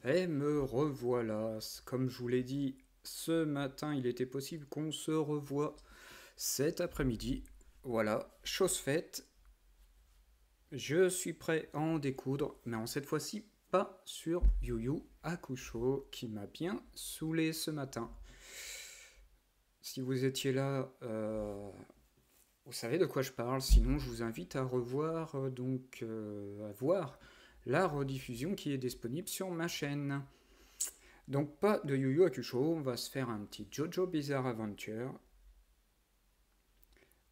Et me revoilà. Comme je vous l'ai dit, ce matin, il était possible qu'on se revoie cet après-midi. Voilà, chose faite. Je suis prêt à en découdre, mais en cette fois-ci, pas sur Yu Yu Hakusho, qui m'a bien saoulé ce matin. Si vous étiez là, vous savez de quoi je parle. Sinon, je vous invite à revoir, à voir la rediffusion qui est disponible sur ma chaîne. Donc pas de Yu Yu Hakusho, on va se faire un petit JoJo Bizarre Adventure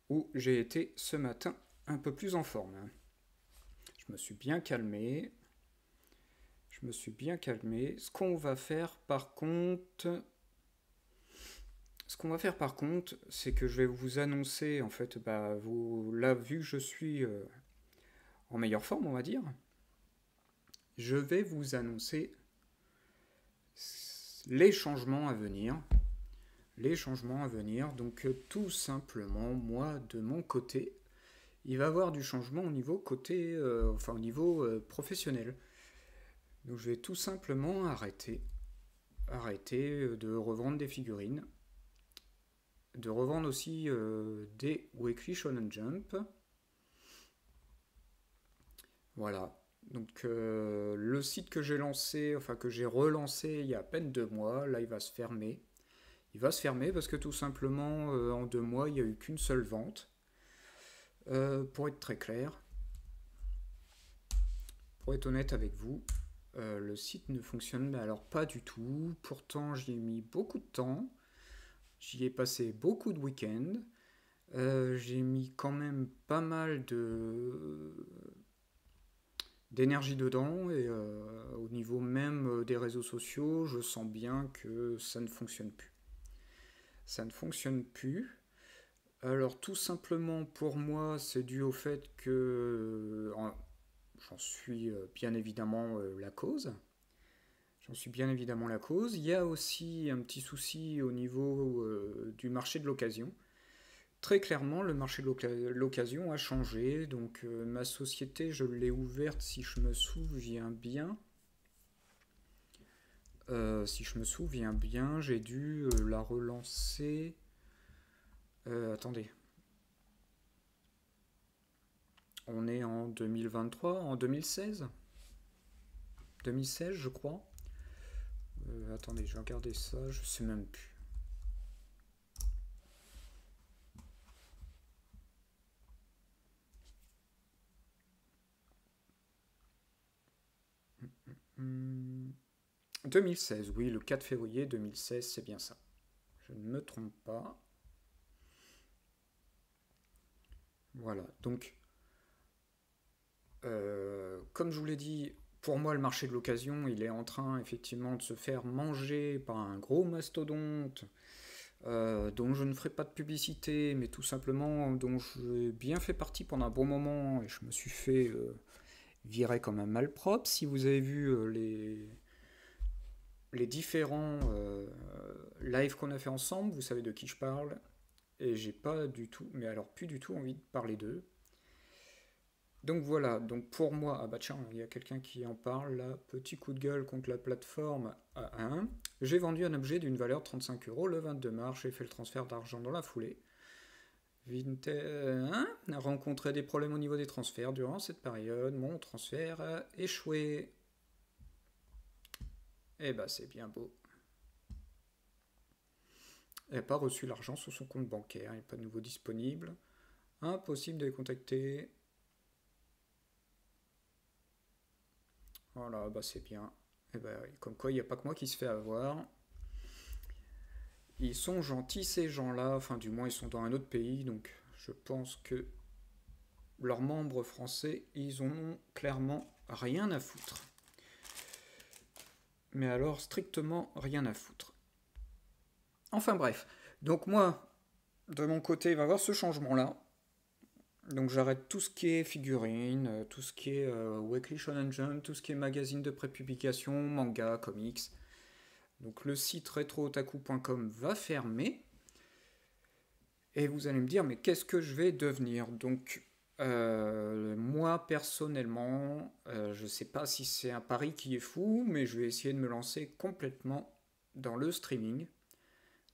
où j'ai été ce matin un peu plus en forme. Je me suis bien calmé. Ce qu'on va faire par contre, c'est que je vais vous annoncer, en fait, vous, là, vu que je suis en meilleure forme, on va dire, je vais vous annoncer les changements à venir. Donc tout simplement, moi, de mon côté, il va y avoir du changement au niveau au niveau professionnel. Donc je vais tout simplement arrêter de revendre des figurines, de revendre aussi des Weekly Shonen Jump. Voilà. Donc le site que j'ai lancé, enfin que j'ai relancé il y a à peine 2 mois, là il va se fermer. Il va se fermer parce que tout simplement en 2 mois il n'y a eu qu'une seule vente. Pour être très clair, pour être honnête avec vous, le site ne fonctionne alors pas du tout. Pourtant j'y ai mis beaucoup de temps. J'y ai passé beaucoup de week-ends. J'ai mis quand même pas mal d'énergie dedans et au niveau même des réseaux sociaux, je sens bien que ça ne fonctionne plus. Ça ne fonctionne plus. Alors tout simplement pour moi, c'est dû au fait que j'en suis bien évidemment la cause. J'en suis bien évidemment la cause. Il y a aussi un petit souci au niveau du marché de l'occasion. Très clairement, le marché de l'occasion a changé. Donc ma société, je l'ai ouverte si je me souviens bien. J'ai dû la relancer. Attendez, on est en 2023, en 2016 2016, je crois. Attendez, je vais regarder ça, je sais même plus. Hmm, 2016, oui, le 4 février 2016, c'est bien ça. Je ne me trompe pas. Voilà, donc, comme je vous l'ai dit, pour moi, le marché de l'occasion, il est en train effectivement de se faire manger par un gros mastodonte dont je ne ferai pas de publicité, mais tout simplement dont j'ai bien fait partie pendant un bon moment et je me suis fait virer comme un malpropre. Si vous avez vu les différents lives qu'on a fait ensemble, vous savez de qui je parle. Et j'ai pas du tout, mais alors plus du tout envie de parler d'eux. Donc voilà, donc pour moi, ah bah tiens, il y a quelqu'un qui en parle là, petit coup de gueule contre la plateforme A1. J'ai vendu un objet d'une valeur de 35 euros le 22 mars, j'ai fait le transfert d'argent dans la foulée. A rencontré des problèmes au niveau des transferts durant cette période, mon transfert a échoué. Eh bah c'est bien beau. Elle n'a pas reçu l'argent sur son compte bancaire, il n'est pas de nouveau disponible. Impossible de les contacter. Voilà, bah c'est bien. Et bah, comme quoi, il n'y a pas que moi qui se fait avoir. Ils sont gentils ces gens-là, enfin du moins ils sont dans un autre pays, donc je pense que leurs membres français, ils en ont clairement rien à foutre. Mais alors strictement rien à foutre. Enfin bref, donc moi, de mon côté, il va y avoir ce changement-là. Donc j'arrête tout ce qui est figurines, tout ce qui est Weekly Shonen Jump, tout ce qui est magazine de prépublication, manga, comics. Donc le site retrootaku.com va fermer. Et vous allez me dire, mais qu'est-ce que je vais devenir? Donc Moi, personnellement, je sais pas si c'est un pari qui est fou, mais je vais essayer de me lancer complètement dans le streaming.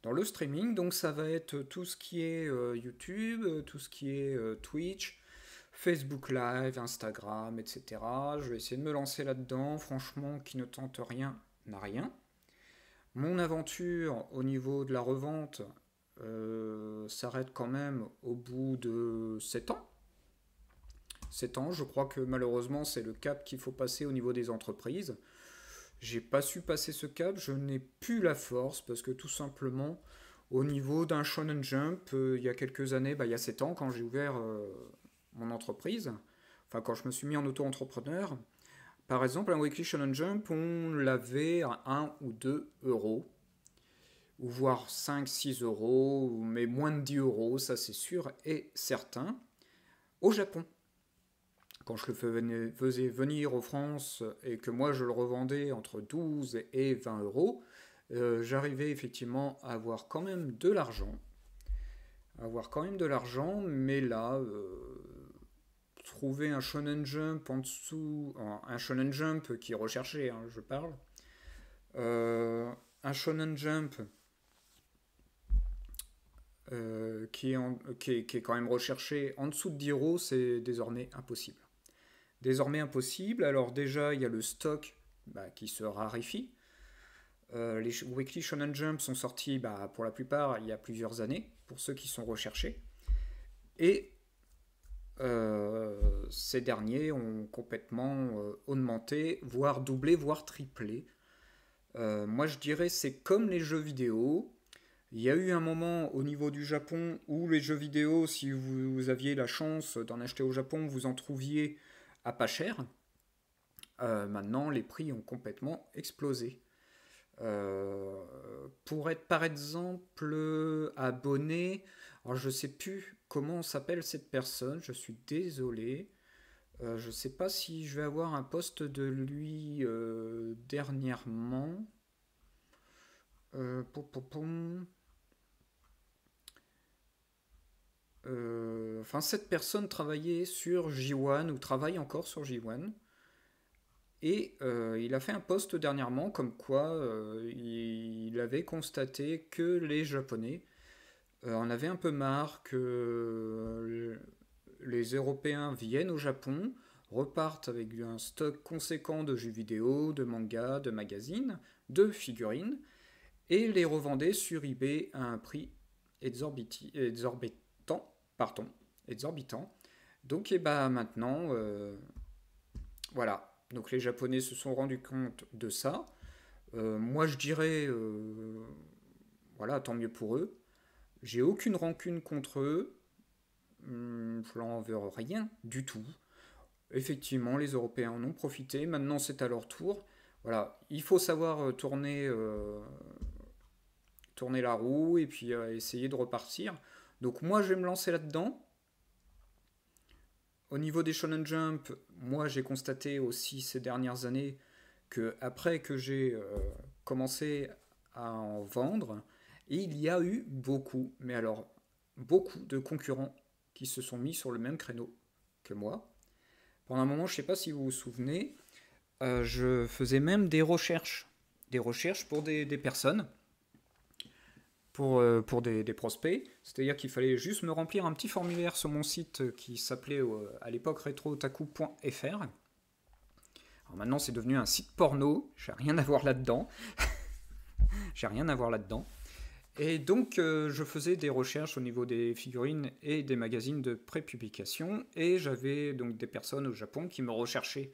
Dans le streaming, donc ça va être tout ce qui est YouTube, tout ce qui est Twitch, Facebook Live, Instagram, etc. Je vais essayer de me lancer là-dedans. Franchement, qui ne tente rien n'a rien. Mon aventure au niveau de la revente s'arrête quand même au bout de 7 ans. 7 ans, je crois que malheureusement c'est le cap qu'il faut passer au niveau des entreprises. J'ai pas su passer ce cap, je n'ai plus la force parce que tout simplement au niveau d'un Shonen Jump, il y a quelques années, il y a 7 ans quand j'ai ouvert mon entreprise, enfin quand je me suis mis en auto-entrepreneur, par exemple un Weekly Shonen Jump, on l'avait à 1 ou 2 euros, ou voire 5, 6 euros, mais moins de 10 euros, ça c'est sûr et certain, au Japon. Quand je le faisais venir en France et que moi je le revendais entre 12 et 20 euros, j'arrivais effectivement à avoir quand même de l'argent. Mais là, trouver un Shonen Jump en dessous, un Shonen Jump qui est recherché, hein, je parle, un Shonen Jump qui est quand même recherché en dessous de 10 euros, c'est désormais impossible. Désormais impossible. Alors déjà, il y a le stock qui se raréfie. Les Weekly Shonen Jump sont sortis pour la plupart il y a plusieurs années, pour ceux qui sont recherchés. Et ces derniers ont complètement augmenté, voire doublé, voire triplé. Moi je dirais c'est comme les jeux vidéo. Il y a eu un moment au niveau du Japon où les jeux vidéo, si vous aviez la chance d'en acheter au Japon, vous en trouviez à pas cher. Maintenant, les prix ont complètement explosé. Pour être par exemple abonné, alors je sais plus comment s'appelle cette personne, je suis désolé. Je sais pas si je vais avoir un post de lui dernièrement. Pom, pom, pom. Enfin, cette personne travaillait sur J1 ou travaille encore sur J1. Et il a fait un post dernièrement comme quoi il avait constaté que les Japonais en avaient un peu marre que les Européens viennent au Japon, repartent avec un stock conséquent de jeux vidéo, de mangas, de magazines, de figurines, et les revendaient sur eBay à un prix exorbitant. Pardon, exorbitant. Donc et maintenant, voilà. Donc les Japonais se sont rendus compte de ça. Moi je dirais, voilà, tant mieux pour eux. J'ai aucune rancune contre eux. Je n'en veux rien du tout. Effectivement, les Européens en ont profité. Maintenant, c'est à leur tour. Voilà, il faut savoir tourner la roue et puis essayer de repartir. Donc moi, je vais me lancer là-dedans. Au niveau des Shonen Jump, moi j'ai constaté aussi ces dernières années que après que j'ai commencé à en vendre, il y a eu beaucoup, mais alors beaucoup de concurrents qui se sont mis sur le même créneau que moi. Pendant un moment, je ne sais pas si vous vous souvenez, je faisais même des recherches pour des personnes, pour des prospects. C'est-à-dire qu'il fallait juste me remplir un petit formulaire sur mon site qui s'appelait à l'époque retrootaku.fr. Alors maintenant, c'est devenu un site porno. J'ai rien à voir là-dedans. J'ai rien à voir là-dedans. Et donc, je faisais des recherches au niveau des figurines et des magazines de prépublication. Et j'avais donc des personnes au Japon qui me recherchaient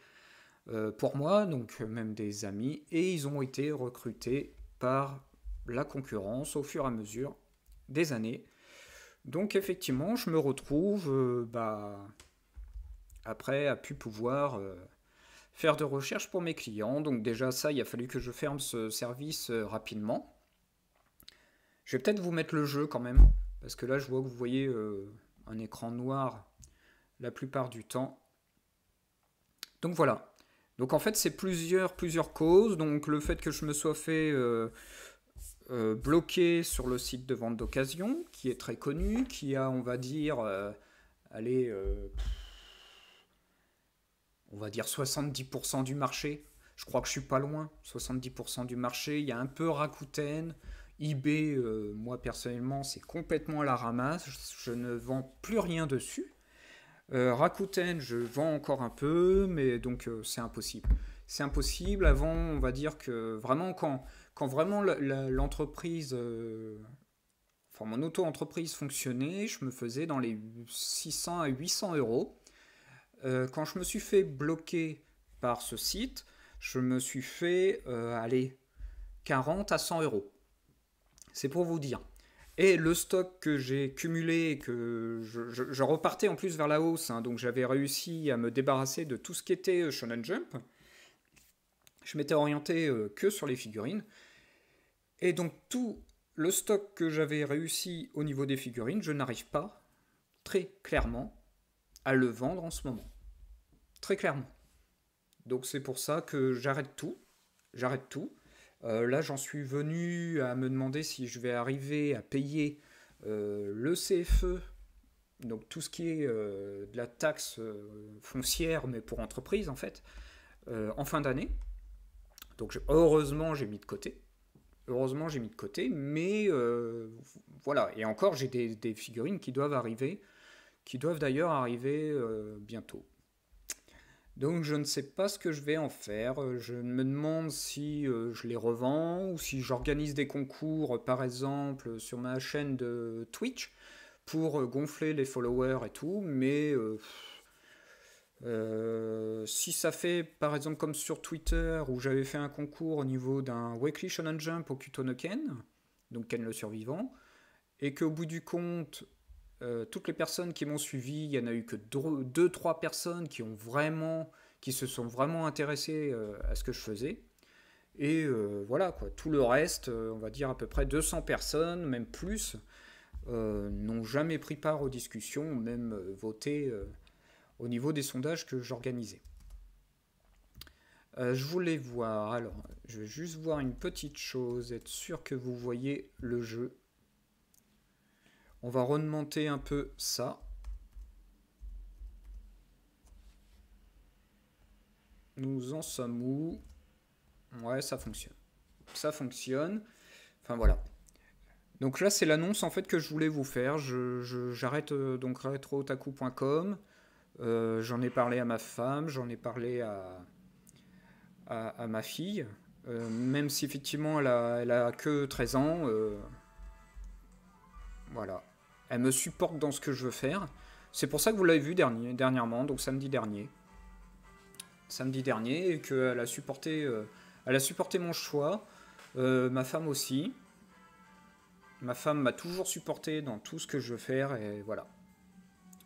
pour moi, donc même des amis. Et ils ont été recrutés par la concurrence au fur et à mesure des années. Donc effectivement, je me retrouve après à pu pouvoir faire de recherche pour mes clients. Donc déjà ça, il a fallu que je ferme ce service rapidement. Je vais peut-être vous mettre le jeu quand même, parce que là je vois que vous voyez un écran noir la plupart du temps. Donc voilà. Donc en fait c'est plusieurs causes. Donc le fait que je me sois fait bloqué sur le site de vente d'occasion, qui est très connu, qui a, on va dire, allez, on va dire 70% du marché. Je crois que je suis pas loin, 70% du marché. Il y a un peu Rakuten, eBay, moi personnellement, c'est complètement à la ramasse. Je ne vends plus rien dessus. Rakuten, je vends encore un peu, mais donc c'est impossible. C'est impossible. Avant, on va dire que vraiment, quand vraiment l'entreprise, enfin mon auto-entreprise fonctionnait, je me faisais dans les 600 à 800 euros. Quand je me suis fait bloquer par ce site, je me suis fait, allez, 40 à 100 euros. C'est pour vous dire. Et le stock que j'ai cumulé, que je repartais en plus vers la hausse, hein, donc j'avais réussi à me débarrasser de tout ce qui était Shonen Jump. Je m'étais orienté que sur les figurines. Et donc tout le stock que j'avais réussi au niveau des figurines, je n'arrive pas, très clairement, à le vendre en ce moment. Très clairement. Donc c'est pour ça que j'arrête tout. J'arrête tout. Là, j'en suis venu à me demander si je vais arriver à payer le CFE, donc tout ce qui est de la taxe foncière, mais pour entreprise en fait, en fin d'année. Donc heureusement, j'ai mis de côté. Heureusement, j'ai mis de côté, mais voilà. Et encore, j'ai des figurines qui doivent arriver, qui doivent d'ailleurs arriver bientôt. Donc je ne sais pas ce que je vais en faire. Je me demande si je les revends ou si j'organise des concours, par exemple, sur ma chaîne de Twitch pour gonfler les followers et tout. Mais si ça fait, par exemple, comme sur Twitter, où j'avais fait un concours au niveau d'un Weekly Shonen Jump au Kutonoken, donc Ken le survivant, et qu'au bout du compte, toutes les personnes qui m'ont suivi, il n'y en a eu que 2-3 personnes qui se sont vraiment intéressées à ce que je faisais. Et voilà, quoi. Tout le reste, on va dire à peu près 200 personnes, même plus, n'ont jamais pris part aux discussions, même voté au niveau des sondages que j'organisais. Je voulais voir, alors, je vais juste voir une petite chose, être sûr que vous voyez le jeu. On va remonter un peu ça. Nous en sommes où? Ouais, ça fonctionne. Ça fonctionne. Enfin voilà. Donc là, c'est l'annonce en fait que je voulais vous faire. J'arrête donc retrootaku.com. J'en ai parlé à ma femme, j'en ai parlé à ma fille. Même si effectivement elle a que 13 ans. Voilà. Elle me supporte dans ce que je veux faire. C'est pour ça que vous l'avez vu dernièrement, donc samedi dernier. Samedi dernier, et qu'elle elle a supporté mon choix. Ma femme aussi. Ma femme m'a toujours supporté dans tout ce que je veux faire, et voilà.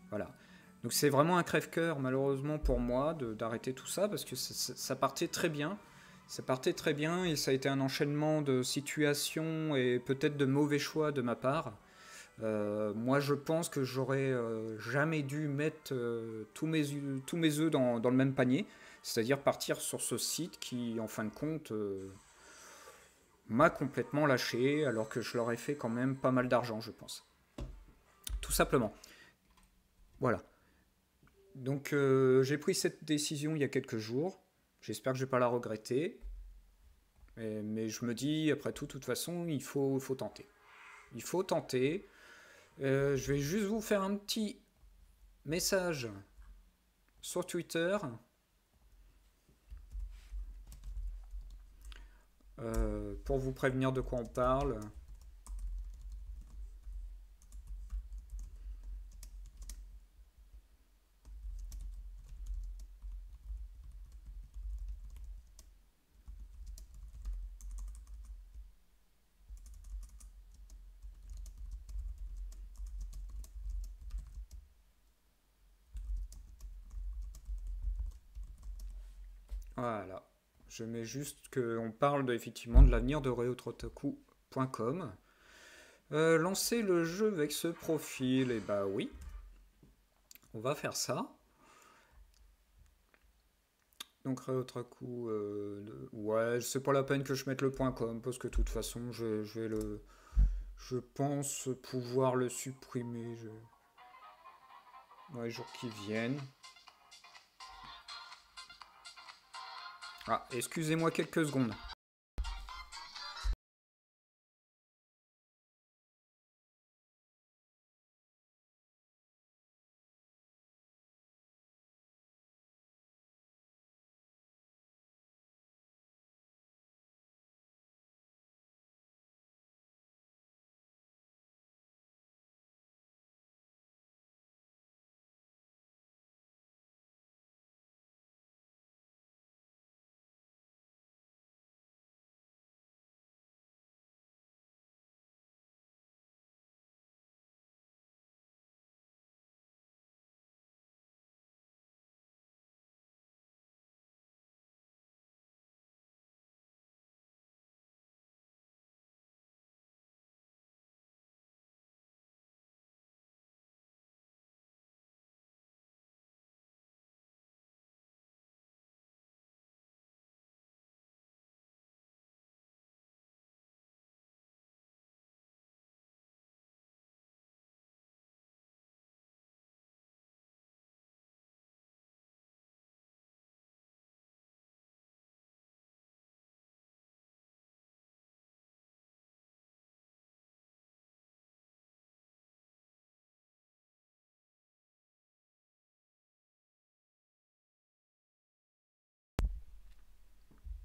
Voilà. Donc c'est vraiment un crève-cœur, malheureusement pour moi, d'arrêter tout ça, parce que ça partait très bien. Ça partait très bien, et ça a été un enchaînement de situations et peut-être de mauvais choix de ma part. Moi, je pense que j'aurais jamais dû mettre tous mes œufs dans le même panier, c'est-à-dire partir sur ce site qui, en fin de compte, m'a complètement lâché, alors que je leur ai fait quand même pas mal d'argent, je pense. Tout simplement. Voilà. Donc, j'ai pris cette décision il y a quelques jours. J'espère que je ne vais pas la regretter. Mais je me dis, après tout, de toute façon, faut tenter. Il faut tenter. Je vais juste vous faire un petit message sur Twitter. Pour vous prévenir de quoi on parle. Voilà. Je mets juste qu'on parle effectivement de l'avenir de reotrotaku.com. Lancer le jeu avec ce profil, et bah oui, on va faire ça. Donc Reotraku, ouais, c'est pas la peine que je mette le .com parce que de toute façon, je pense pouvoir le supprimer dans les jours qui viennent. Ah, excusez-moi quelques secondes.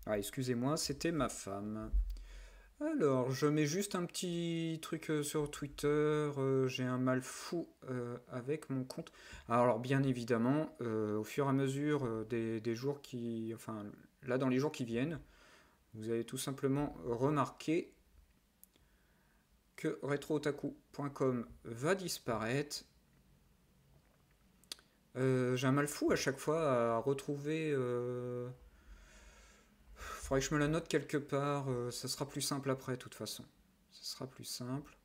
Ah, excusez-moi, c'était ma femme. Alors, je mets juste un petit truc sur Twitter. J'ai un mal fou avec mon compte. Alors, bien évidemment, au fur et à mesure des jours qui. Enfin, là, dans les jours qui viennent, vous allez tout simplement remarquer que retrootaku.com va disparaître. J'ai un mal fou à chaque fois à retrouver. Faudrait que je me la note quelque part. Ça sera plus simple après, de toute façon. Ça sera plus simple.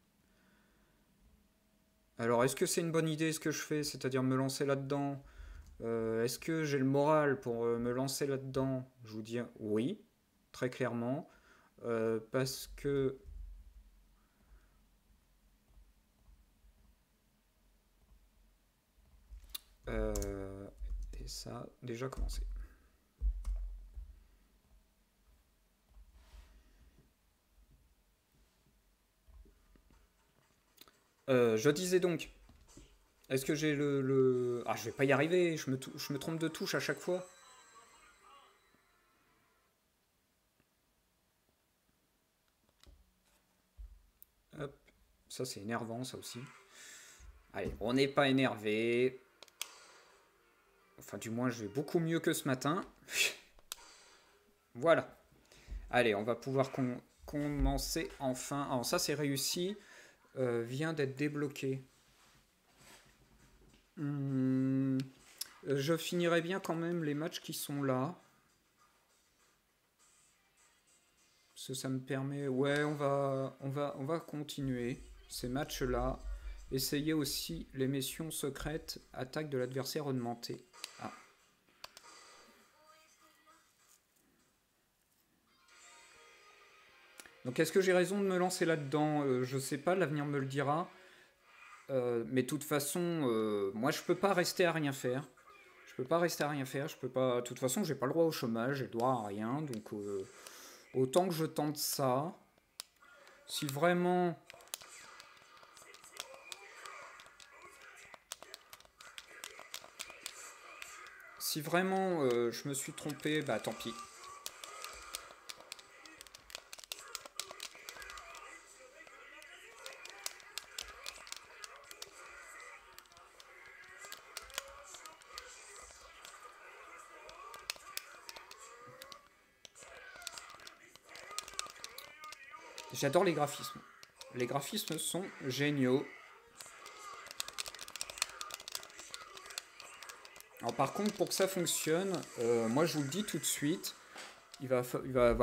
Alors, est-ce que c'est une bonne idée ce que je fais, c'est-à-dire me lancer là-dedans? Est-ce que j'ai le moral pour me lancer là-dedans? Je vous dis oui, très clairement. Parce que... et ça a déjà commencé. Je disais donc, est-ce que j'ai Ah, je vais pas y arriver, je me trompe de touche à chaque fois. Hop, ça c'est énervant, ça aussi. Allez, on n'est pas énervé. Enfin, du moins, je vais beaucoup mieux que ce matin. Voilà. Allez, on va pouvoir commencer enfin. Alors, ça c'est réussi. Vient d'être débloqué. Hmm, je finirai bien quand même les matchs qui sont là. Parce que ça me permet. Ouais, on va continuer ces matchs-là. Essayer aussi les missions secrètes, attaque de l'adversaire augmentée. Ah. Donc est-ce que j'ai raison de me lancer là-dedans? Je sais pas, l'avenir me le dira. Mais de toute façon, moi je peux pas rester à rien faire. Je peux pas rester à rien faire. Je peux pas. De toute façon, j'ai pas le droit au chômage, j'ai le droit à rien. Donc autant que je tente ça. Si vraiment. Si vraiment je me suis trompé, bah tant pis. J'adore les graphismes. Les graphismes sont géniaux. Alors par contre, pour que ça fonctionne, moi je vous le dis tout de suite, va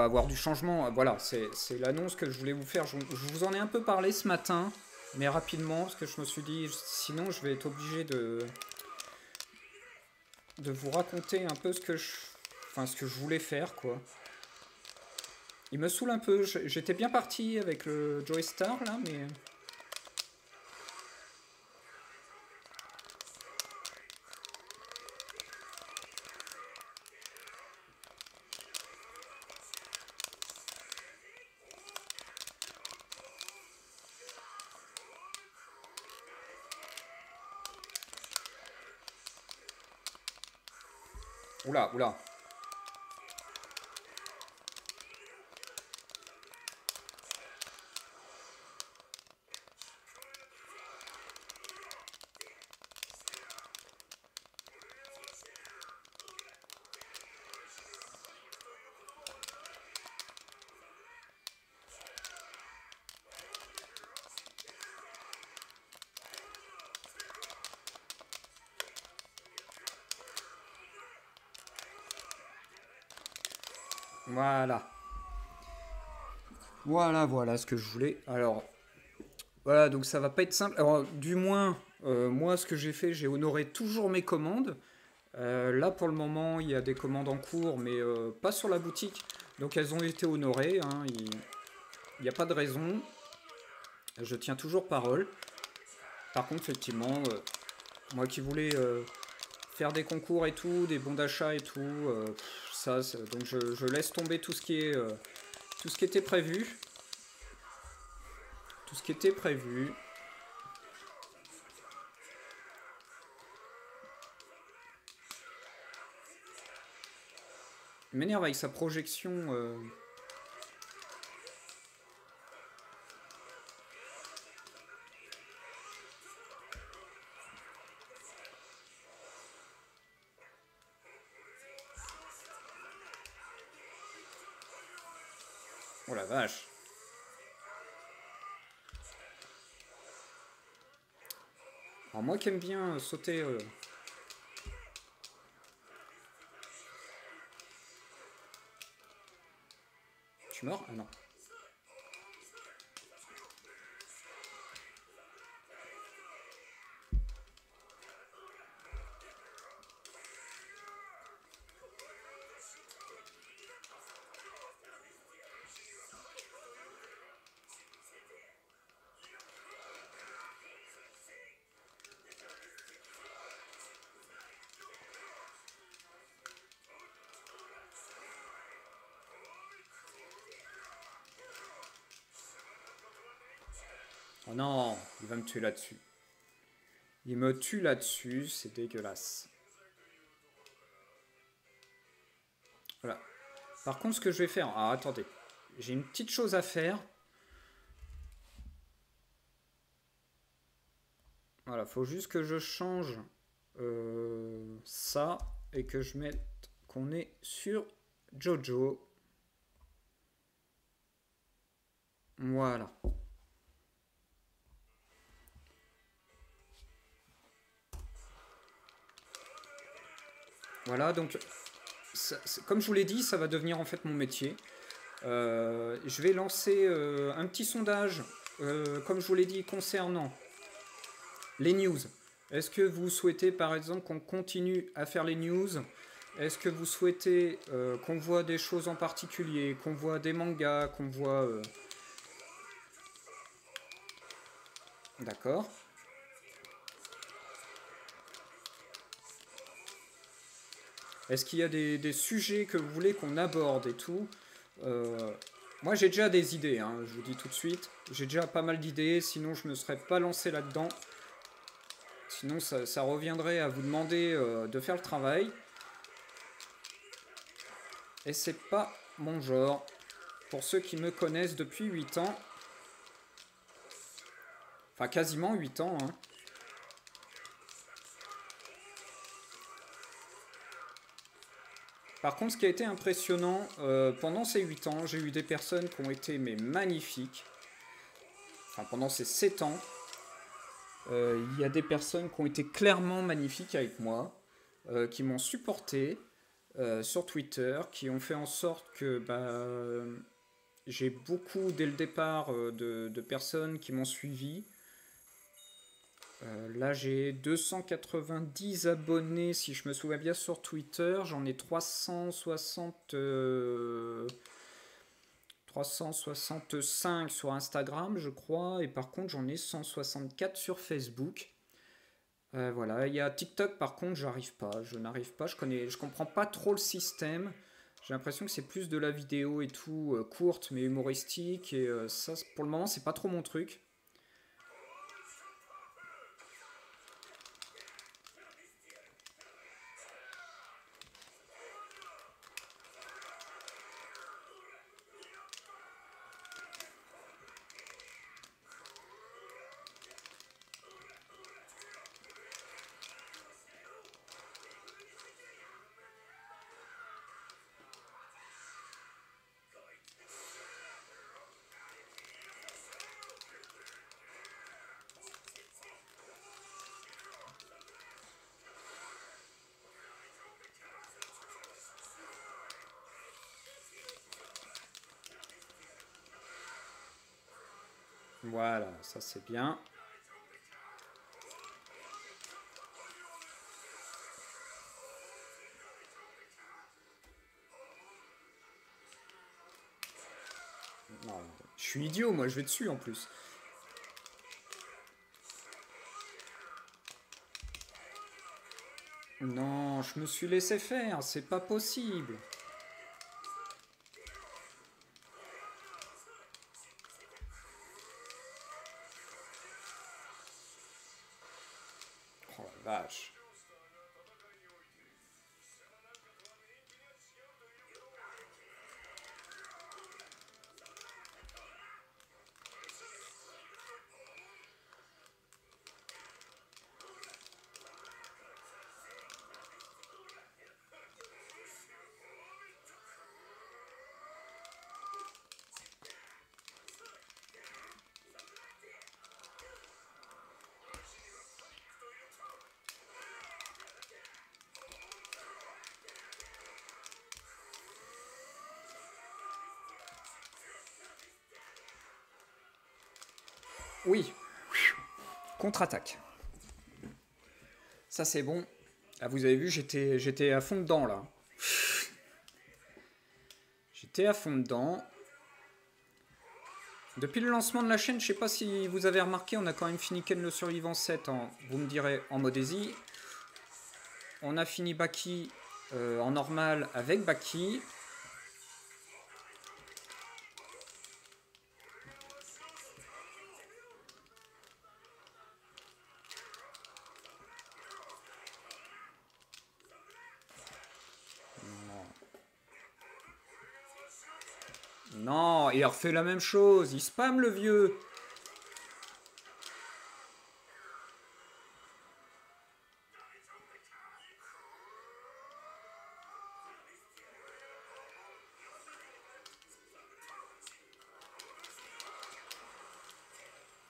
avoir du changement. Voilà, c'est l'annonce que je voulais vous faire. Je vous en ai un peu parlé ce matin, mais rapidement, parce que je me suis dit, sinon je vais être obligé de vous raconter un peu ce que je voulais faire, quoi. Il me saoule un peu. J'étais bien parti avec le Joy Star, là, mais... Oula, oula. Voilà. Voilà ce que je voulais. Alors, voilà, donc ça va pas être simple. Alors, du moins, moi, ce que j'ai fait, j'ai honoré toujours mes commandes. Là, pour le moment, il y a des commandes en cours, mais pas sur la boutique. Donc, elles ont été honorées, hein. Il n'y a pas de raison. Je tiens toujours parole. Par contre, effectivement, moi qui voulais faire des concours et tout, des bons d'achat et tout, ça, donc je laisse tomber tout ce qui est, tout ce qui était prévu. Tout ce qui était prévu. Il m'énerve avec sa projection. Oh la vache. Alors moi qui aime bien sauter... Tu meurs? Ah non. Oh non, il va me tuer là-dessus. Il me tue là-dessus, c'est dégueulasse. Voilà. Par contre, ce que je vais faire... Ah, attendez. J'ai une petite chose à faire. Voilà, faut juste que je change ça et que je mette qu'on est sur Jojo. Voilà. Voilà, donc comme je vous l'ai dit, ça va devenir en fait mon métier. Je vais lancer un petit sondage, comme je vous l'ai dit, concernant les news. Est-ce que vous souhaitez par exemple qu'on continue à faire les news? Est-ce que vous souhaitez qu'on voit des choses en particulier, qu'on voit des mangas, qu'on voit... D'accord. Est-ce qu'il y a des sujets que vous voulez qu'on aborde et tout? Moi j'ai déjà des idées, hein, je vous dis tout de suite. J'ai déjà pas mal d'idées, sinon je me serais pas lancé là-dedans. Sinon ça reviendrait à vous demander de faire le travail. Et c'est pas mon genre. Pour ceux qui me connaissent depuis 8 ans. Enfin quasiment 8 ans, hein. Par contre, ce qui a été impressionnant, pendant ces 8 ans, j'ai eu des personnes qui ont été mais magnifiques. Enfin, pendant ces 7 ans, il y a des personnes qui ont été clairement magnifiques avec moi, qui m'ont supporté sur Twitter, qui ont fait en sorte que j'ai beaucoup, dès le départ, de personnes qui m'ont suivi. Là, j'ai 290 abonnés, si je me souviens bien, sur Twitter. J'en ai 365 sur Instagram, je crois. Et par contre, j'en ai 164 sur Facebook. Voilà. Il y a TikTok, par contre, j'arrive pas. Je n'arrive pas. Je comprends pas trop le système. J'ai l'impression que c'est plus de la vidéo et tout, courte mais humoristique. Et ça, pour le moment, c'est pas trop mon truc. Voilà, ça c'est bien. Non, je suis idiot, moi je vais dessus en plus. Non, je me suis laissé faire, c'est pas possible. Oh la vache. Oui. Contre-attaque. Ça c'est bon. Ah, vous avez vu, j'étais à fond dedans là. J'étais à fond dedans. Depuis le lancement de la chaîne, je sais pas si vous avez remarqué, on a quand même fini Ken le Survivant 7 en, vous me direz, en mode easy. On a fini Baki en normal avec Baki. Non, il refait la même chose, il spam le vieux.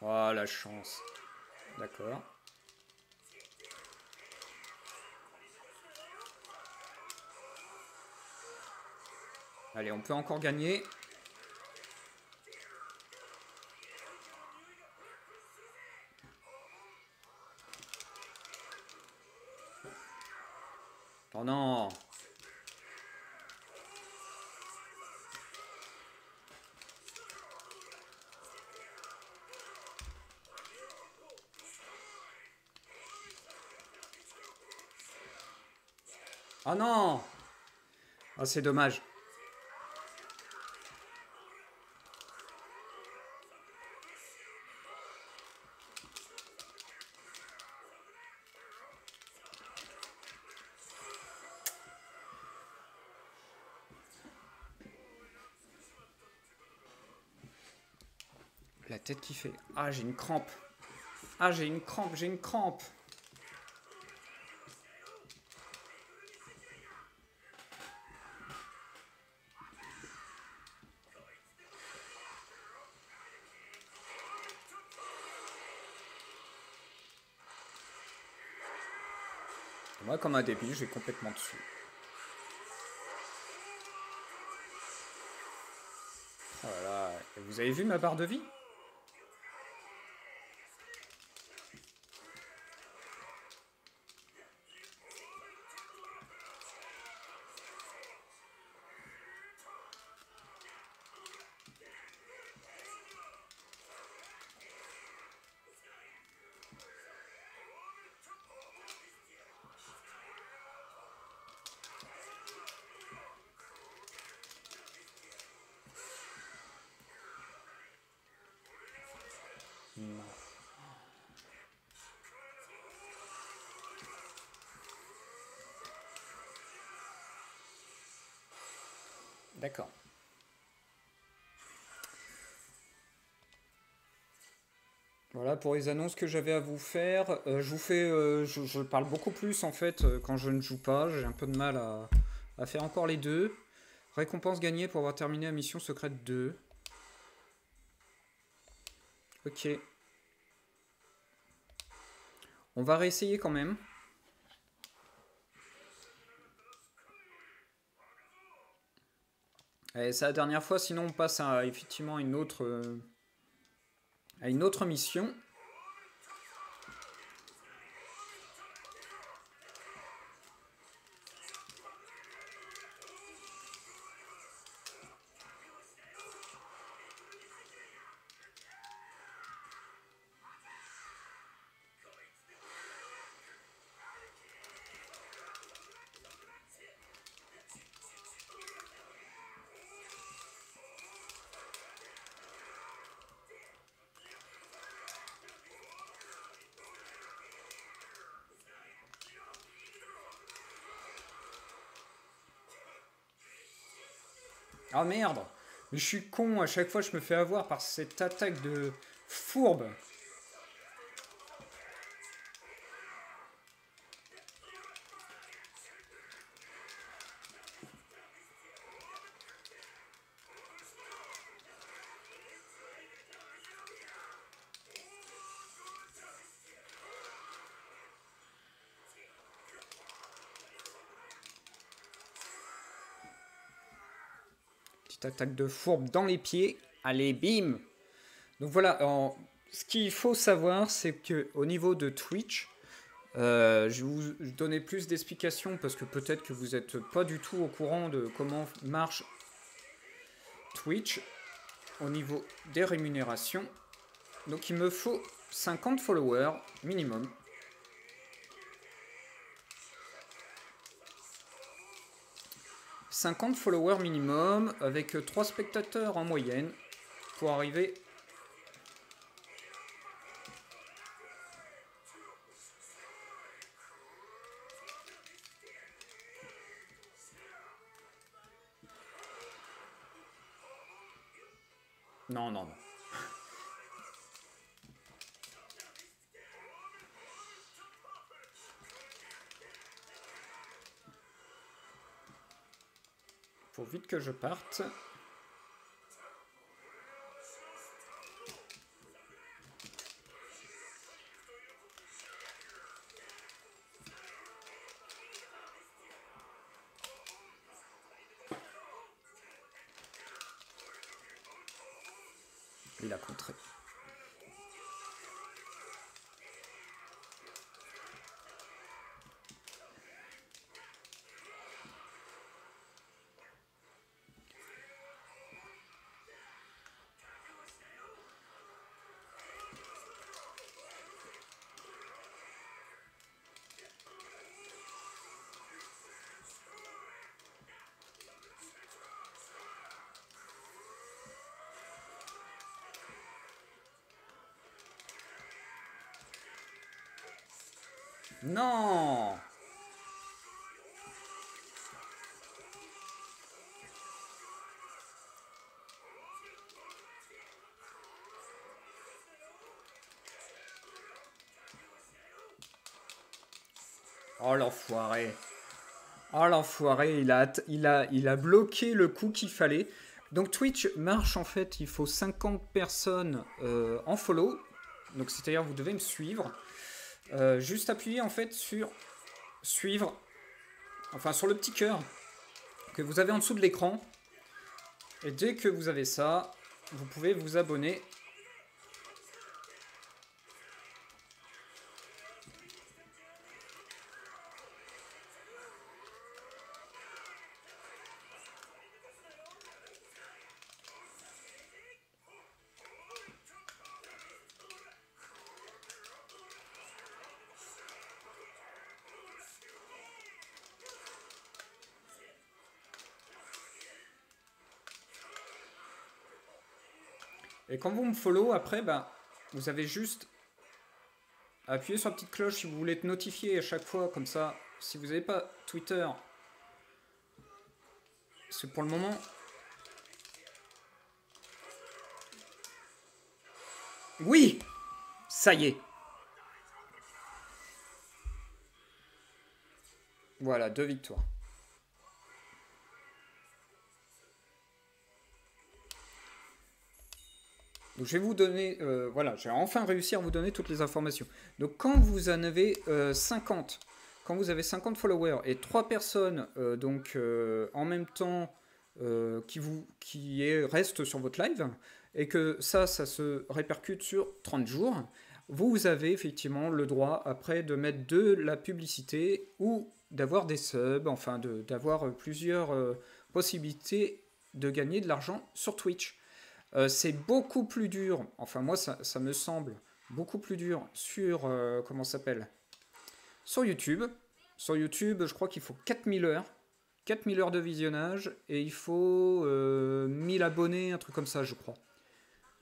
Oh, la chance. D'accord. Allez, on peut encore gagner. Oh non. Oh non. Ah, c'est dommage. La tête qui fait. Ah, j'ai une crampe. Ah, j'ai une crampe, j'ai une crampe. Moi, comme un débile, je vais complètement dessus. Voilà. Et vous avez vu ma barre de vie? Non. D'accord. Voilà pour les annonces que j'avais à vous faire. Je vous fais, je parle beaucoup plus en fait quand je ne joue pas. J'ai un peu de mal à faire encore les deux. Récompense gagnée pour avoir terminé la mission secrète 2. Ok. On va réessayer quand même. Et c'est la dernière fois, sinon on passe à effectivement une autre à une autre mission. Ah merde! Mais je suis con, à chaque fois je me fais avoir par cette attaque de fourbe. Petite attaque de fourbe dans les pieds. Allez, bim! Donc voilà, ce qu'il faut savoir, c'est qu'au niveau de Twitch, je vais vous donner plus d'explications parce que peut-être que vous n'êtes pas du tout au courant de comment marche Twitch au niveau des rémunérations. Donc il me faut 50 followers minimum. « 50 followers minimum avec 3 spectateurs en moyenne pour arriver non, non, non. Faut vite que je parte. Il a contré. Non! Oh l'enfoiré! Oh l'enfoiré, il a bloqué le coup qu'il fallait. Donc Twitch marche en fait, il faut 50 personnes en follow. Donc c'est-à-dire vous devez me suivre. Juste appuyer en fait sur suivre, enfin sur le petit cœur que vous avez en dessous de l'écran. Et dès que vous avez ça, vous pouvez vous abonner. Et quand vous me follow, après, ben, vous avez juste appuyé sur la petite cloche si vous voulez être notifié à chaque fois, comme ça. Si vous n'avez pas Twitter, parce que pour le moment... Oui! Ça y est! Voilà, 2 victoires. Donc je vais vous donner, voilà, j'ai enfin réussi à vous donner toutes les informations. Donc quand vous en avez 50, quand vous avez 50 followers et 3 personnes en même temps reste sur votre live, et que ça se répercute sur 30 jours, vous avez effectivement le droit après de mettre de la publicité ou d'avoir des subs, enfin d'avoir plusieurs possibilités de gagner de l'argent sur Twitch. C'est beaucoup plus dur, enfin moi ça me semble beaucoup plus dur sur, comment ça s'appelle, sur YouTube. Sur YouTube, je crois qu'il faut 4000 heures. 4000 heures de visionnage et il faut 1000 abonnés, un truc comme ça, je crois.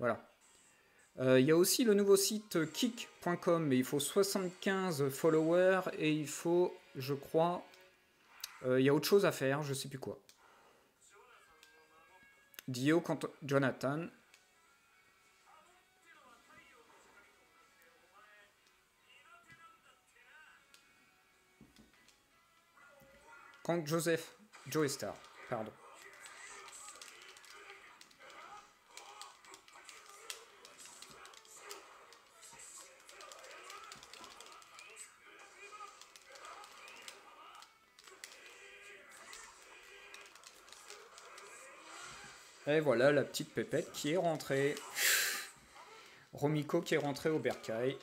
Voilà. Il y a aussi le nouveau site kick.com, mais il faut 75 followers et il faut, je crois, il y a autre chose à faire, je sais plus quoi. Dio Jonathan. Quand Joseph Joestar, pardon. Et voilà la petite pépette qui est rentrée. Romiko qui est rentrée au bercail.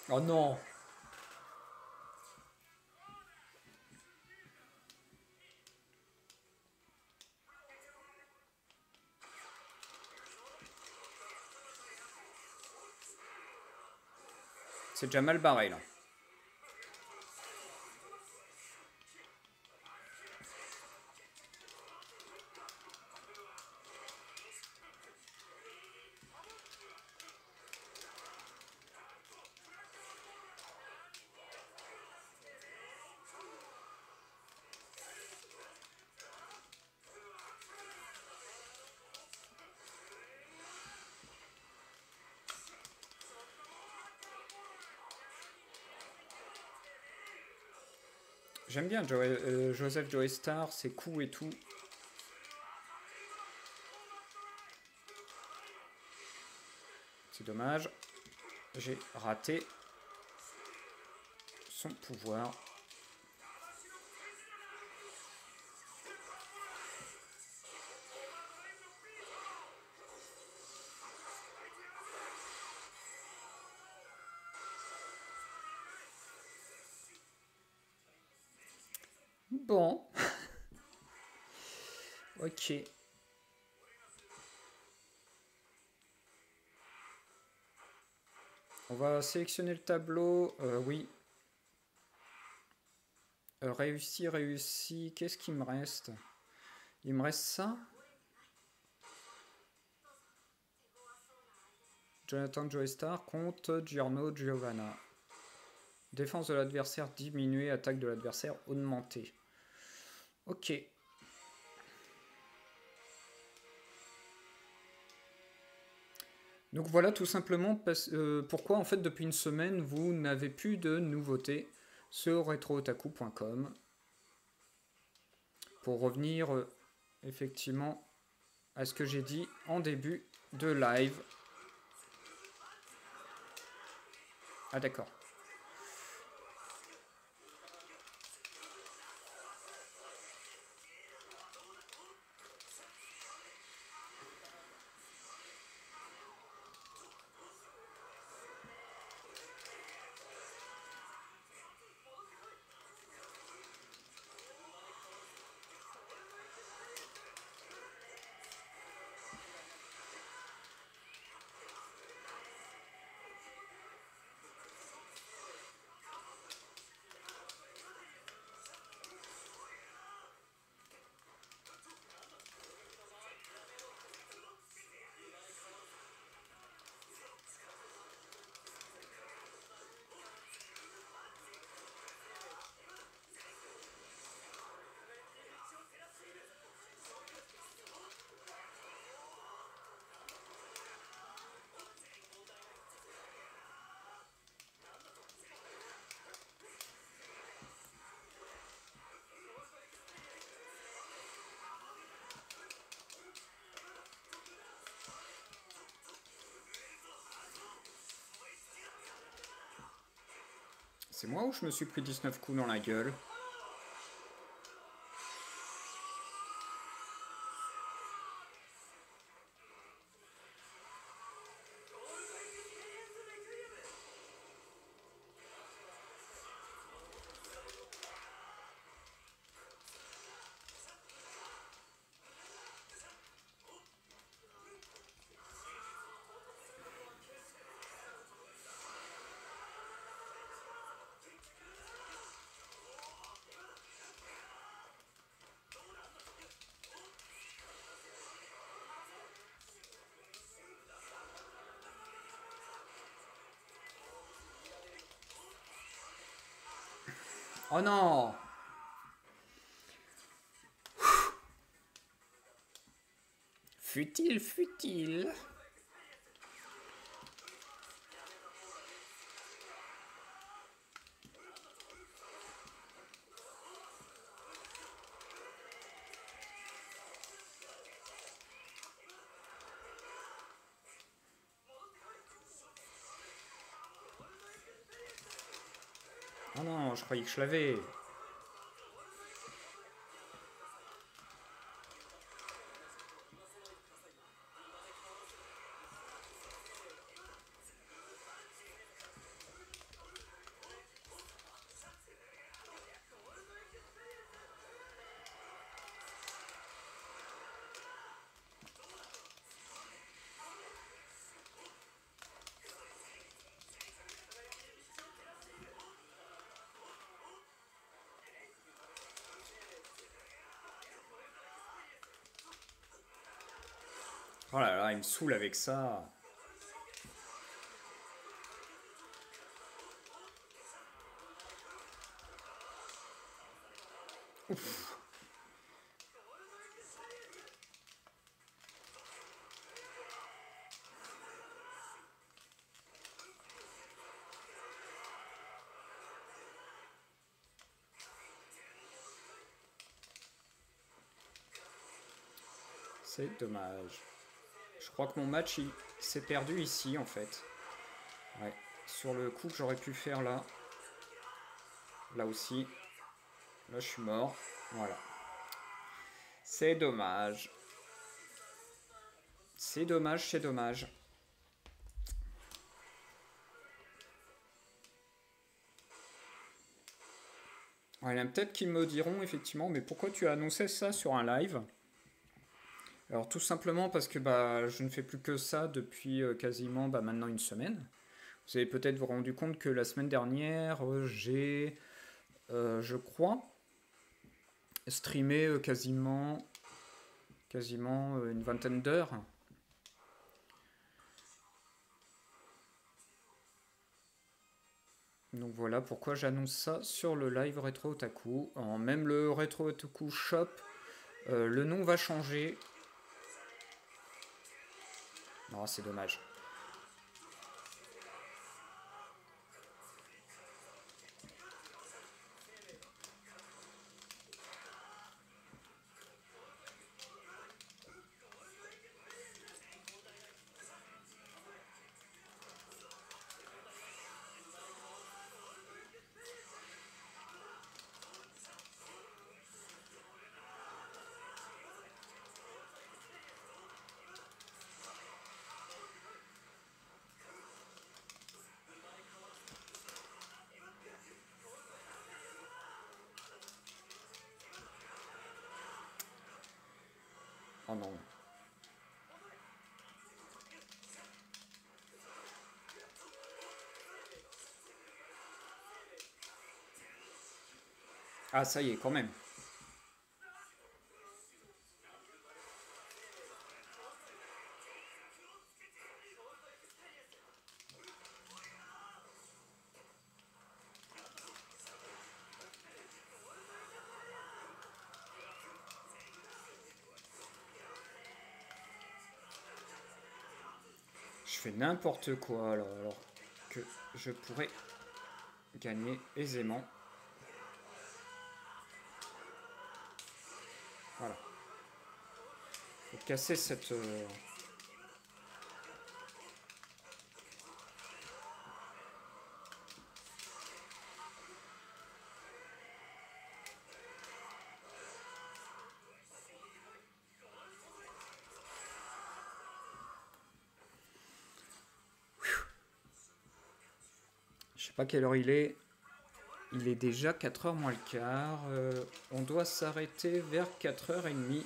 Oh non! C'est déjà mal barré là. J'aime bien Joseph Joestar, ses coups et tout. C'est dommage. J'ai raté son pouvoir. Bon. Ok. On va sélectionner le tableau. Oui. Réussi, réussi. Qu'est-ce qu'il me reste? Il me reste ça. Jonathan Joestar contre Giorno Giovanna. Défense de l'adversaire diminuée, attaque de l'adversaire augmentée. Ok. Donc voilà tout simplement pourquoi en fait depuis une semaine vous n'avez plus de nouveautés sur retrootaku.com. Pour revenir effectivement à ce que j'ai dit en début de live. Ah d'accord. C'est moi ou je me suis pris 19 coups dans la gueule? Oh non! Futile, futile. Oh non, je croyais que je l'avais. Oh là là, il me saoule avec ça. Ouf. C'est dommage. Je crois que mon match il s'est perdu ici en fait. Ouais. Sur le coup que j'aurais pu faire là. Là aussi. Là je suis mort. Voilà. C'est dommage. C'est dommage, c'est dommage. Ouais, il y en a peut-être qui me diront effectivement, mais pourquoi tu as annoncé ça sur un live? Alors tout simplement parce que bah, je ne fais plus que ça depuis quasiment bah, maintenant une semaine. Vous avez peut-être vous rendu compte que la semaine dernière, j'ai, je crois, streamé quasiment une vingtaine d'heures. Donc voilà pourquoi j'annonce ça sur le live Retro Otaku. Même le Retro Otaku Shop, le nom va changer. Non, c'est dommage. Oh non. Ah ça y est, quand même. Je fais n'importe quoi alors que je pourrais gagner aisément. Voilà. Faut casser cette... pas quelle heure il est. Il est déjà 4h moins le quart. On doit s'arrêter vers 4h30.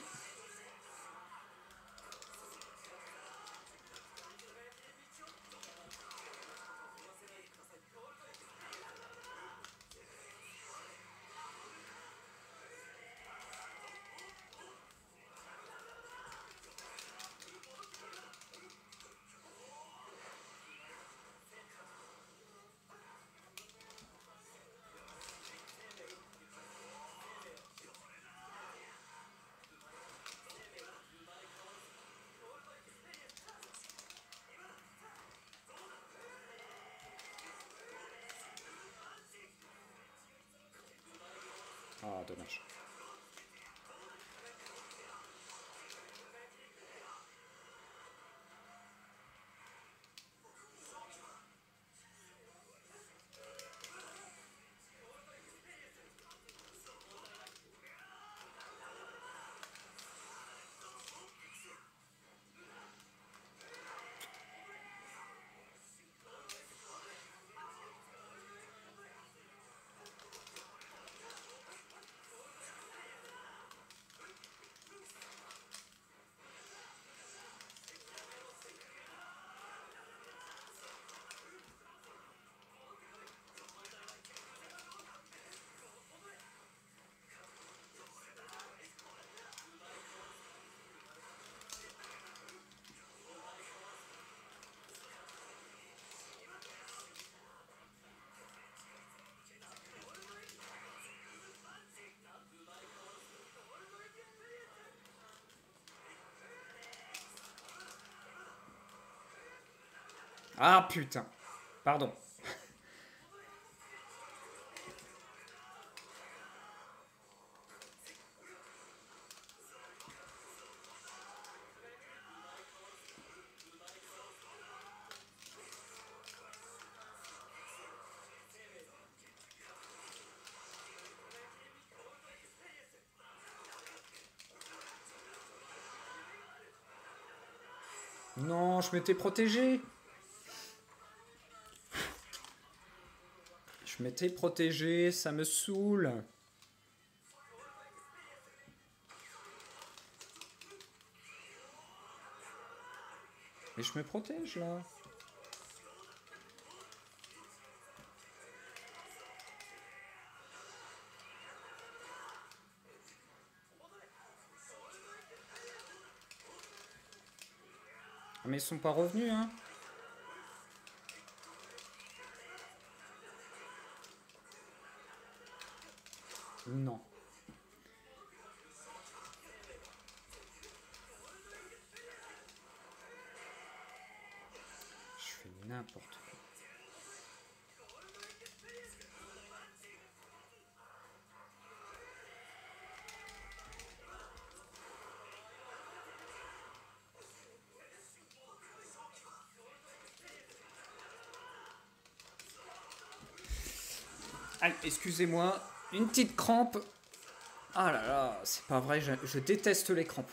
Ah, dommage. Ah putain. Pardon. Non, je m'étais protégé. Je m'étais protégé, ça me saoule. Mais je me protège là. Ah, mais ils sont pas revenus, hein. Non. Je fais n'importe quoi. Aïe, excusez-moi. Une petite crampe. Ah là là, c'est pas vrai, je déteste les crampes.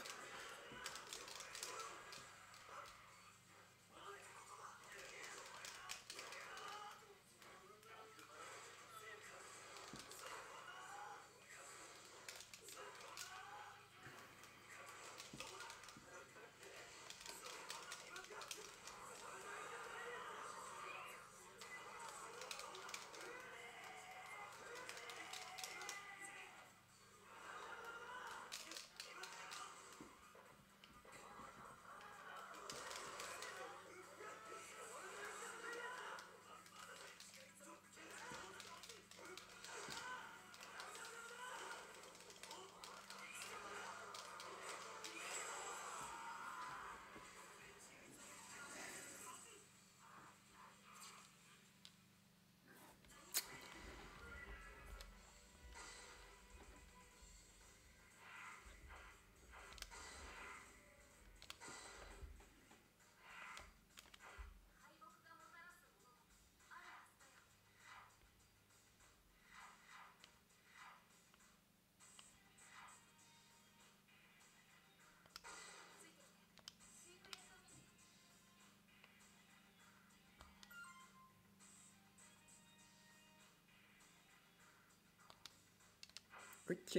Ok.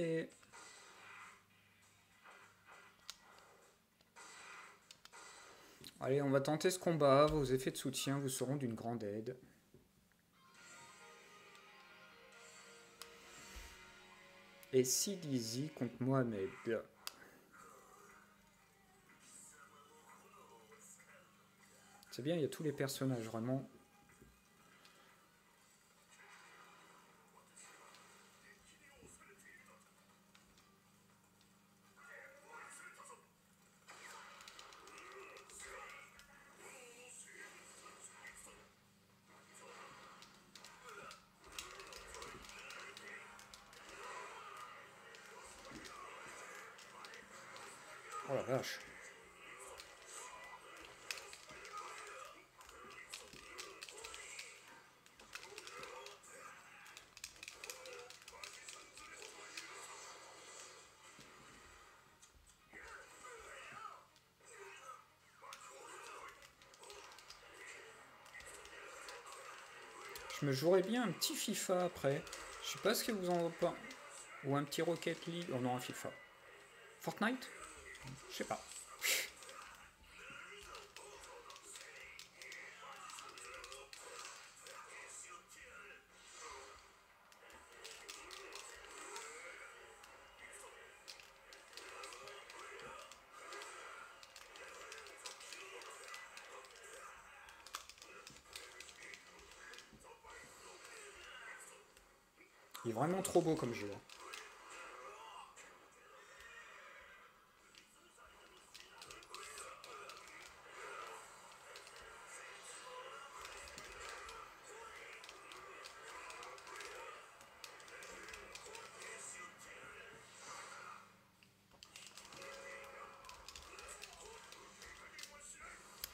Allez, on va tenter ce combat. Vos effets de soutien vous seront d'une grande aide. Et Sidizi contre Mohamed. C'est bien, il y a tous les personnages, vraiment. Oh la vache. Je me jouerais bien un petit FIFA après. Je sais pas ce que vous en pensez. Ou un petit Rocket League. Oh non, un FIFA. Fortnite? Je sais pas. Il est vraiment trop beau comme jeu.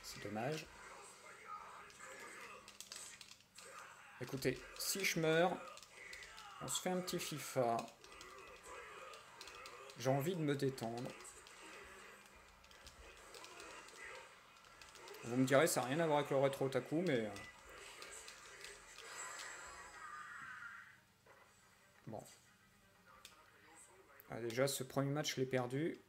C'est dommage. Écoutez, si je meurs, on se fait un petit FIFA. J'ai envie de me détendre. Vous me direz, ça n'a rien à voir avec le rétro otaku, mais... Bon. Ah, déjà, ce premier match, je l'ai perdu.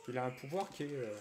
Il a un pouvoir qui est...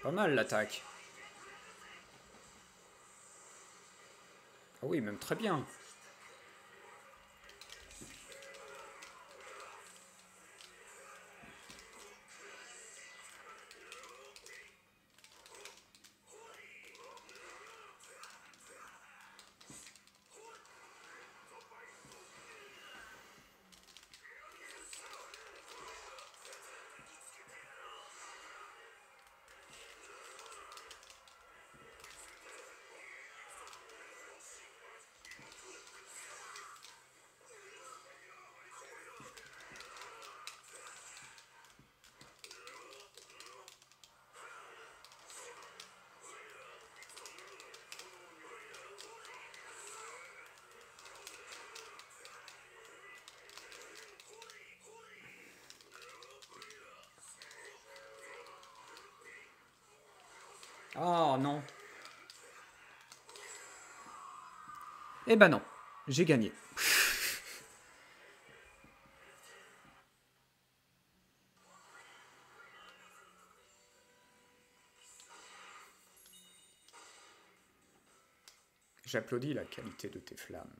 Pas mal l'attaque. Ah oui, même très bien. Oh non. Eh ben non, j'ai gagné. J'applaudis la qualité de tes flammes.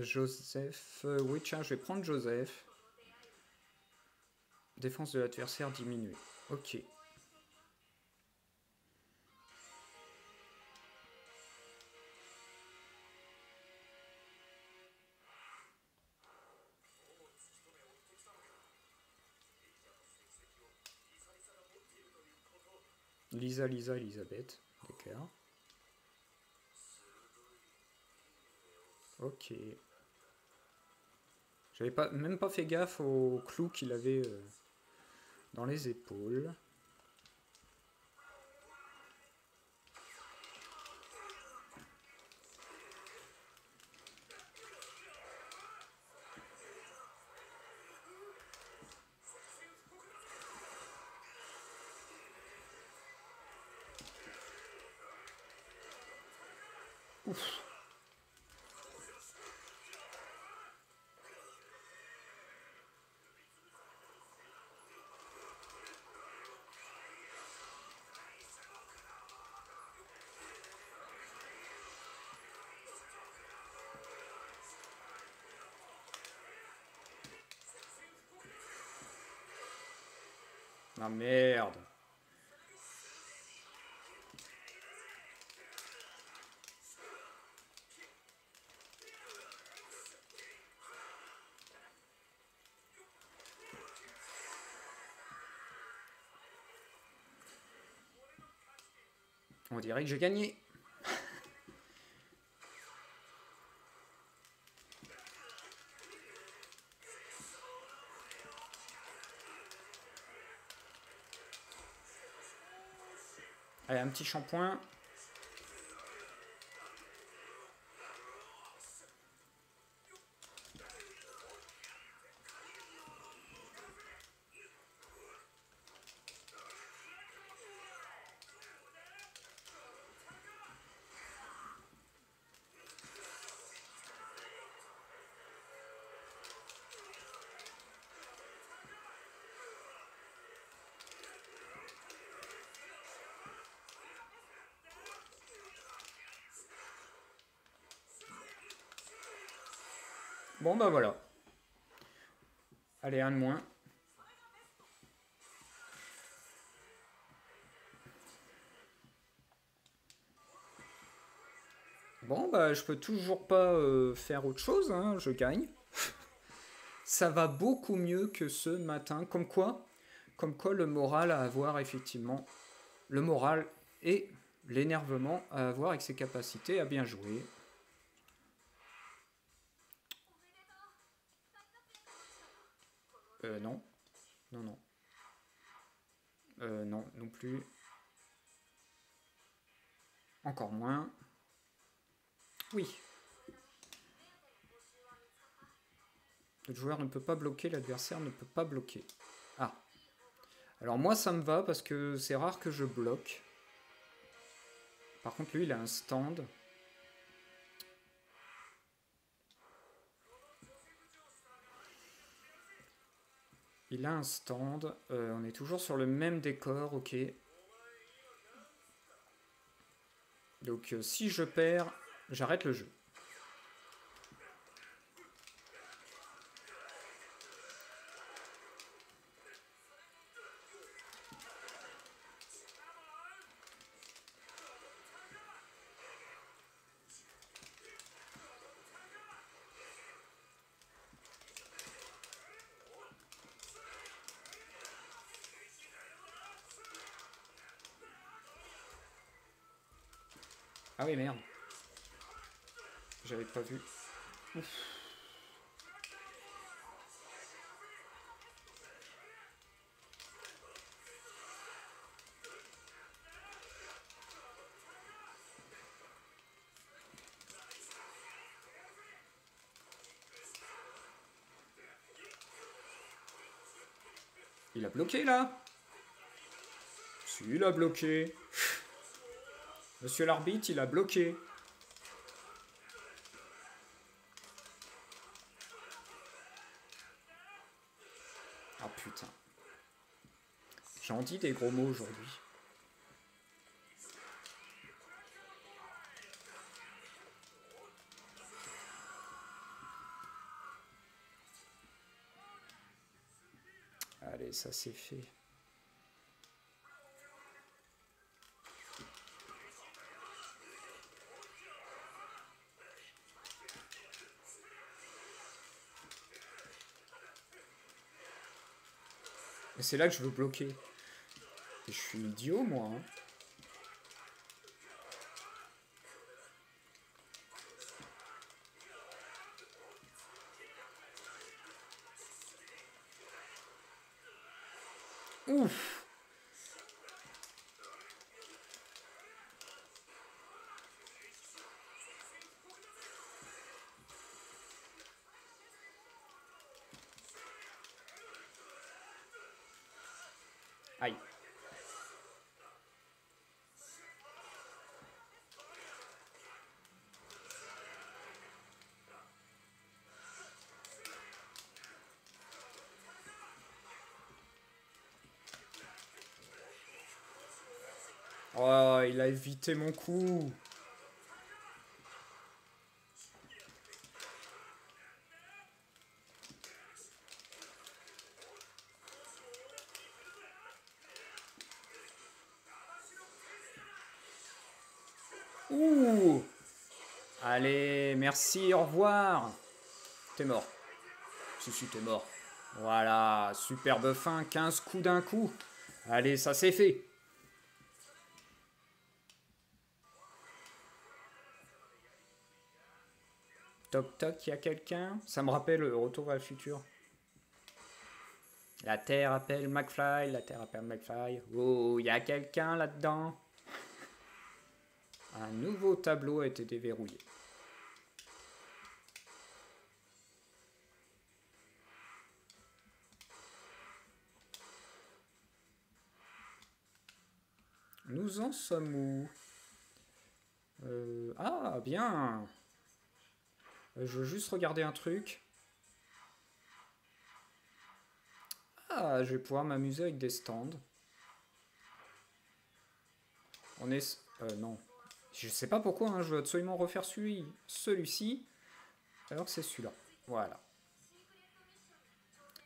Joseph... oui, tiens, je vais prendre Joseph. Défense de l'adversaire diminuée. Ok. Lisa, Elisabeth. D'accord. Ok. J'avais pas, même pas fait gaffe au clou qu'il avait dans les épaules. Ouf. Ah merde. On dirait que j'ai gagné. Allez, un petit shampoing. Bon bah voilà. Allez, un de moins. Bon bah je peux toujours pas faire autre chose, hein, je gagne. Ça va beaucoup mieux que ce matin. Comme quoi le moral à avoir effectivement. Le moral et l'énervement à avoir avec ses capacités à bien jouer. Non. Non, non. Non, non plus. Encore moins. Oui. Le joueur ne peut pas bloquer, l'adversaire ne peut pas bloquer. Ah. Alors moi ça me va parce que c'est rare que je bloque. Par contre lui il a un stand. Il a un stand. On est toujours sur le même décor, ok. Donc si je perds, j'arrête le jeu. Ah oui, merde. J'avais pas vu. Ouf. Il a bloqué là? Si, il a bloqué. Monsieur l'arbitre, il a bloqué. Ah putain. J'en dis des gros mots aujourd'hui. Allez, ça c'est fait. Et c'est là que je veux bloquer. Et je suis idiot, moi. Hein. Ouf! Aïe. Oh, il a évité mon coup. Ouh! Allez, merci, au revoir. T'es mort. Si, t'es mort. Voilà, superbe fin, 15 coups d'un coup. Allez, ça c'est fait. Toc toc, y a quelqu'un? Ça me rappelle Retour vers le futur. La Terre appelle McFly, la Terre appelle McFly. Oh, y a quelqu'un là-dedans? Un nouveau tableau a été déverrouillé. Nous en sommes où? Ah, bien. Je veux juste regarder un truc. Ah, je vais pouvoir m'amuser avec des stands. On est... non. Je sais pas pourquoi, hein, je veux absolument refaire celui-ci. Alors que c'est celui-là. Voilà.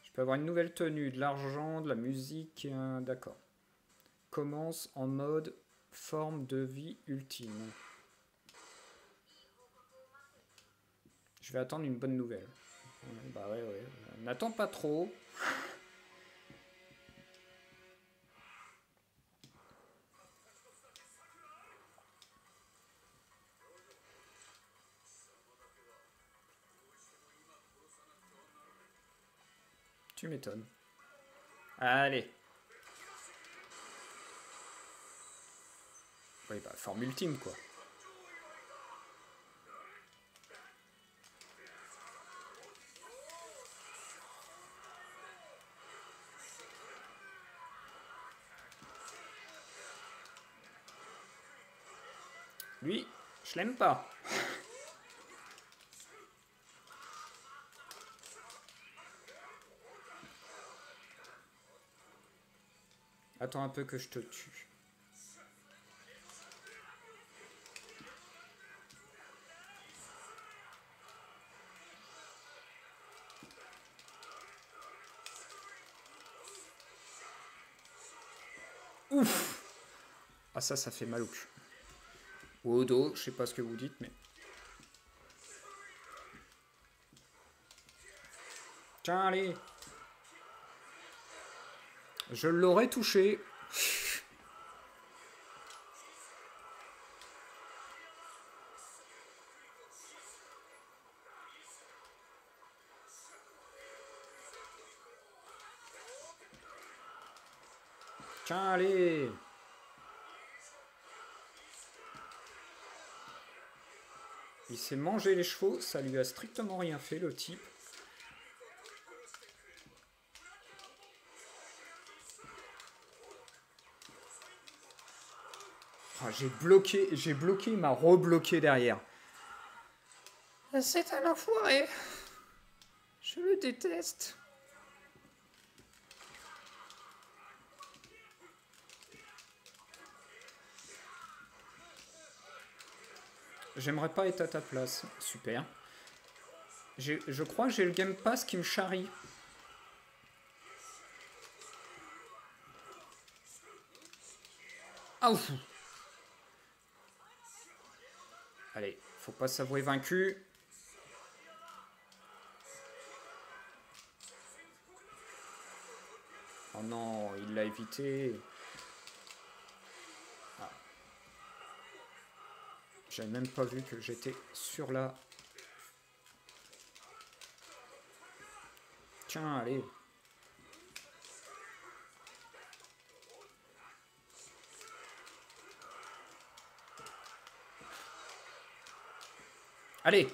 Je peux avoir une nouvelle tenue, de l'argent, de la musique. D'accord. Commence en mode forme de vie ultime. Je vais attendre une bonne nouvelle. Bah ouais. N'attends pas trop. Tu m'étonnes. Allez. Oui, bah, forme ultime, quoi. Lui, je l'aime pas. Attends un peu que je te tue. Ouf! Ah ça fait mal au cul. Ou au dos, je sais pas ce que vous dites, mais... Tiens, allez! Je l'aurais touché. Tiens, allez! Il s'est mangé les chevaux, ça lui a strictement rien fait, le type. Ah, j'ai bloqué, il m'a rebloqué derrière. C'est un enfoiré. Je le déteste. J'aimerais pas être à ta place. Super. Je crois que j'ai le Game Pass qui me charrie. Ah ouf. Allez, faut pas s'avouer vaincu. Oh non, il l'a évité. Ah. J'avais même pas vu que j'étais sur la... Tiens, allez. Allez.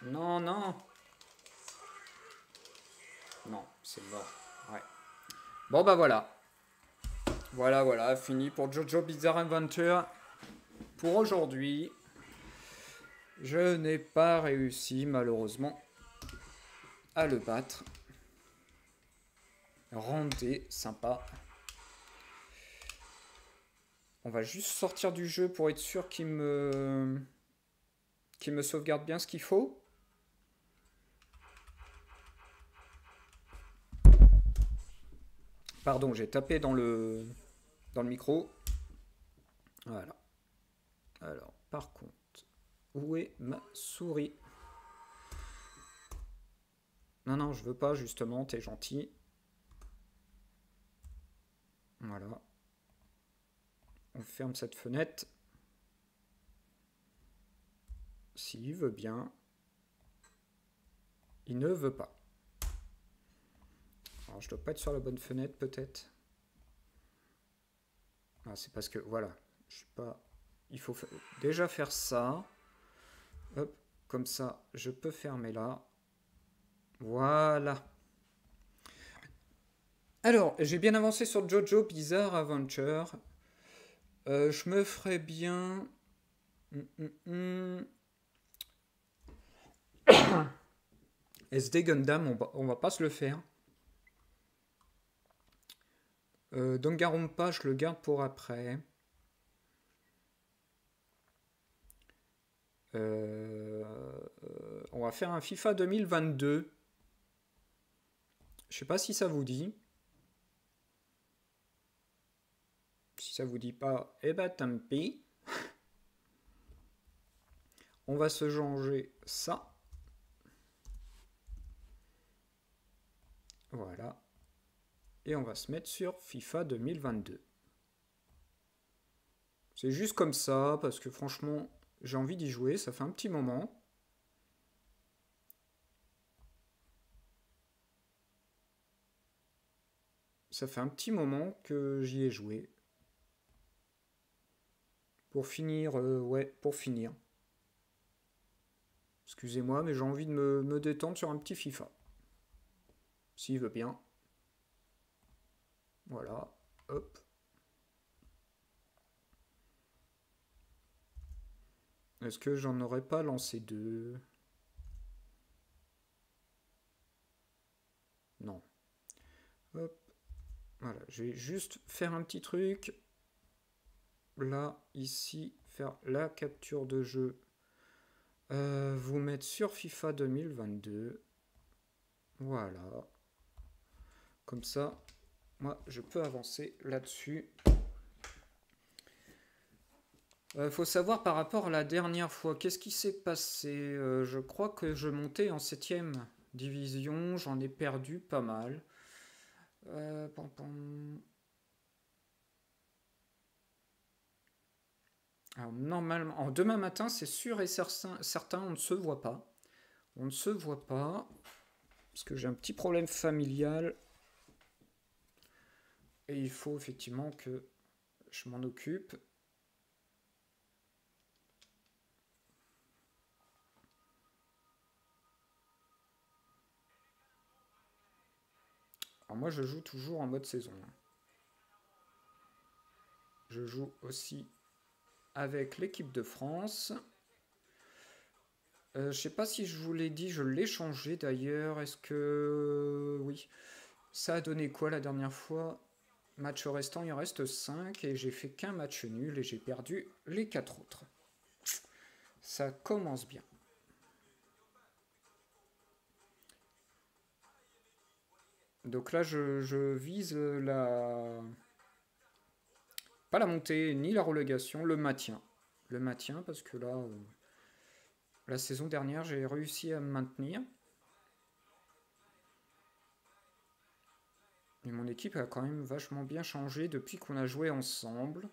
Non, non. Non, c'est mort. Ouais. Bon, bah voilà. Voilà, fini pour Jojo Bizarre Adventure. Pour aujourd'hui, je n'ai pas réussi, malheureusement, à le battre. Rendez sympa. On va juste sortir du jeu pour être sûr qu'il me sauvegarde bien ce qu'il faut. Pardon, j'ai tapé dans le micro. Voilà. Alors, par contre, où est ma souris? Non, je veux pas, justement, t'es gentil. Voilà. On ferme cette fenêtre. S'il veut bien. Il ne veut pas. Alors, je dois pas être sur la bonne fenêtre, peut-être. Ah, c'est parce que, voilà. Je suis pas... Il faut déjà faire ça. Hop, comme ça, je peux fermer là. Voilà. Alors, j'ai bien avancé sur Jojo Bizarre Adventure. Je me ferais bien... SD Gundam, on va pas se le faire. Danganronpa, je le garde pour après. On va faire un FIFA 2022. Je sais pas si ça vous dit. Si ça vous dit pas, eh ben tant pis. On va se changer ça. Voilà. Et on va se mettre sur FIFA 2022. C'est juste comme ça, parce que franchement, j'ai envie d'y jouer, ça fait un petit moment. Ça fait un petit moment que j'y ai joué. Pour finir, ouais, pour finir. Excusez-moi, mais j'ai envie de me détendre sur un petit FIFA. S'il veut bien. Voilà, hop. Est-ce que j'en aurais pas lancé deux? Non. Hop. Voilà, je vais juste faire un petit truc. Là, ici, faire la capture de jeu. Vous mettre sur FIFA 2022. Voilà. Comme ça, moi, je peux avancer là-dessus. Faut savoir par rapport à la dernière fois, qu'est-ce qui s'est passé? Je crois que je montais en 7ème division, j'en ai perdu pas mal. Pam, pam. Alors normalement, demain matin, c'est sûr et certain, on ne se voit pas. On ne se voit pas, parce que j'ai un petit problème familial. Et il faut effectivement que je m'en occupe. Alors moi, je joue toujours en mode saison. Je joue aussi avec l'équipe de France. Je sais pas si je vous l'ai dit, je l'ai changé d'ailleurs. Est-ce que... Oui. Ça a donné quoi la dernière fois? Match restant, il en reste 5 et j'ai fait qu'un match nul et j'ai perdu les 4 autres. Ça commence bien. Donc là, je vise la... Pas la montée ni la relégation, le maintien. Le maintien parce que là, la saison dernière, j'ai réussi à me maintenir. Et mon équipe a quand même vachement bien changé depuis qu'on a joué ensemble.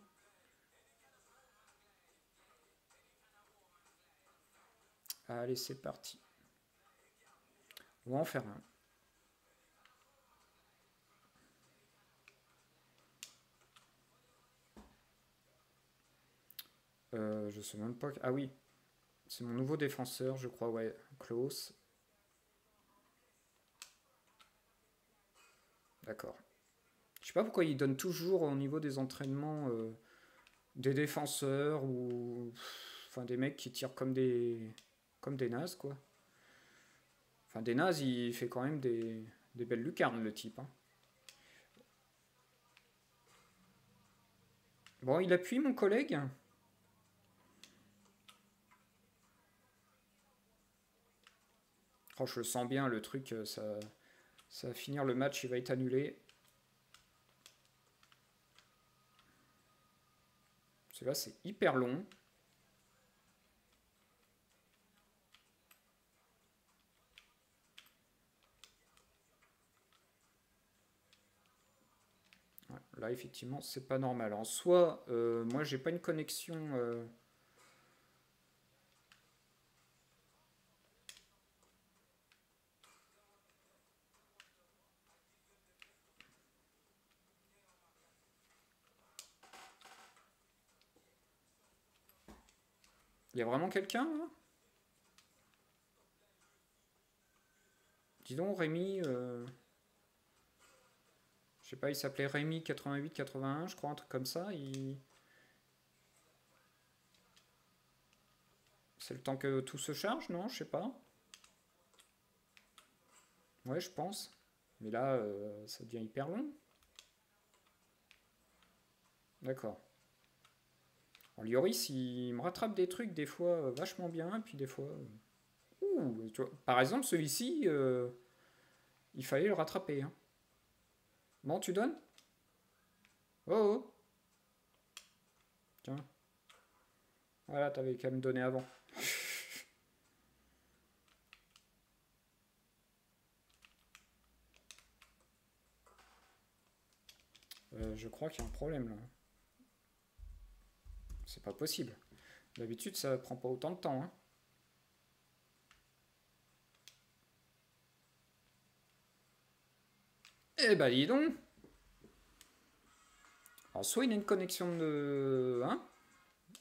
Allez, c'est parti. On va en faire un. Je sais même pas... Ah oui, c'est mon nouveau défenseur, je crois, ouais. Klaus. D'accord. Je sais pas pourquoi il donne toujours au niveau des entraînements des défenseurs ou... Enfin, des mecs qui tirent comme des nazes, quoi. Enfin, des nazes, il fait quand même des belles lucarnes, le type. Hein. Bon, il appuie, mon collègue. Oh, je le sens bien, le truc, ça va finir le match, il va être annulé. Celui-là, c'est hyper long. Ouais, là, effectivement, c'est pas normal. En soi, moi, j'ai pas une connexion... Il y a vraiment quelqu'un, là? Dis donc, Rémi... Je sais pas, il s'appelait Rémi 88-81, je crois, un truc comme ça. C'est le temps que tout se charge, non? Je sais pas. Ouais, je pense. Mais là, ça devient hyper long. D'accord. En Lloris, il me rattrape des trucs des fois vachement bien, et puis des fois... Ouh, tu vois, par exemple, celui-ci, il fallait le rattraper. Hein. Bon, tu donnes? Oh, oh. Tiens. Voilà, t'avais qu'à me donner avant. Je crois qu'il y a un problème là. C'est pas possible. D'habitude, ça prend pas autant de temps. Hein. Eh ben, dis donc. Alors, soit il a une connexion de... Hein,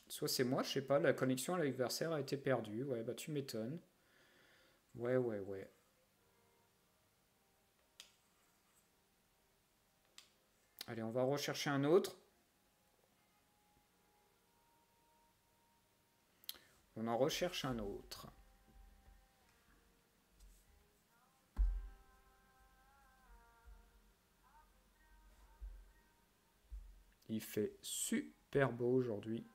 soit c'est moi, je sais pas, la connexion à l'adversaire a été perdue. Ouais, bah tu m'étonnes. Ouais, ouais, ouais. Allez, on va rechercher un autre. On en recherche un autre. Il fait super beau aujourd'hui.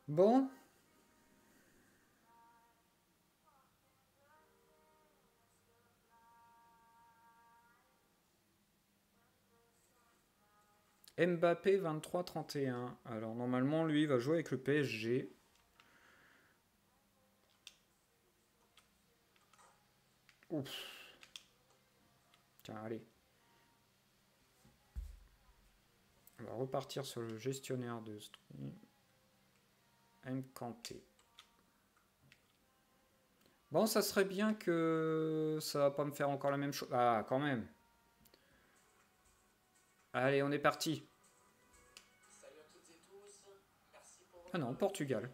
Bon. Mbappé 23-31. Alors normalement lui il va jouer avec le PSG. Ouf. Tiens, allez. On va repartir sur le gestionnaire de stream. Mkanté. Bon, ça serait bien que ça va pas me faire encore la même chose. Ah, quand même. Allez, on est parti. Ah non, Portugal.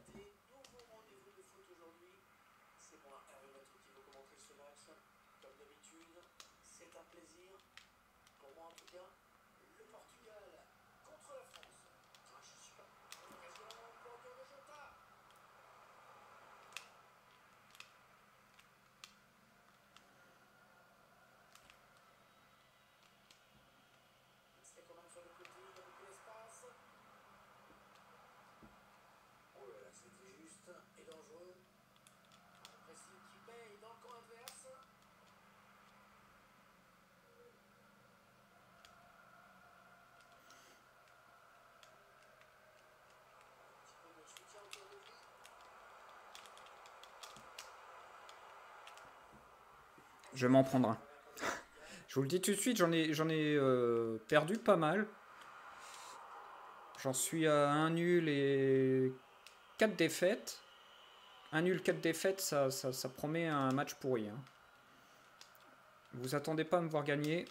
Je vais m'en prendre un. Je vous le dis tout de suite, j'en ai perdu pas mal. J'en suis à un nul et 4 défaites. Un nul, 4 défaites, ça promet un match pourri. Hein. Vous attendez pas à me voir gagner.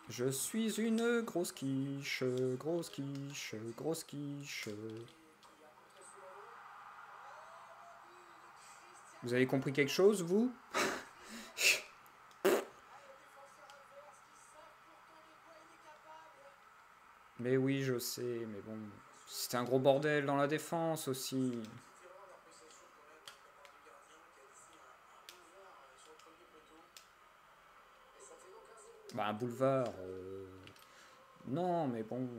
Je suis une grosse quiche, grosse quiche, grosse quiche. Vous avez compris quelque chose, vous? Mais oui, je sais, mais bon, c'était un gros bordel dans la défense aussi. Bah, un boulevard. Non, mais bon.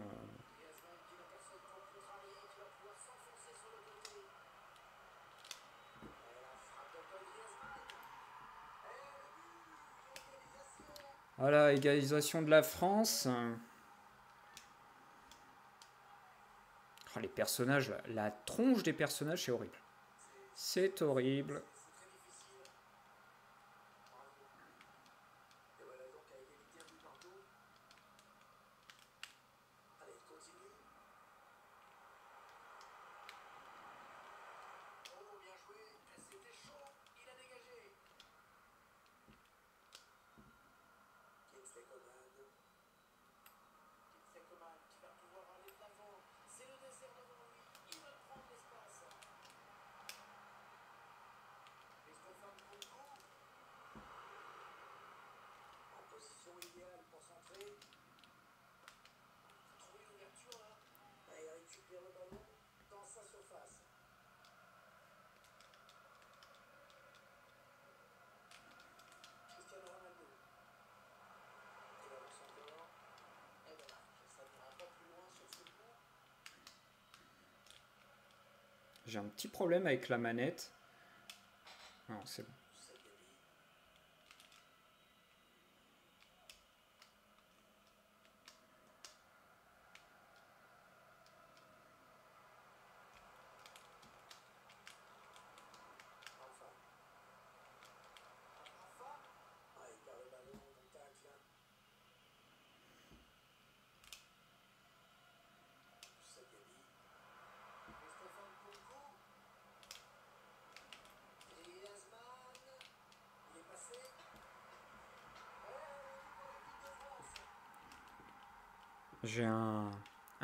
Voilà, égalisation de la France. Oh, les personnages, la tronche des personnages, c'est horrible. C'est horrible. J'ai un petit problème avec la manette. Non, c'est bon. J'ai un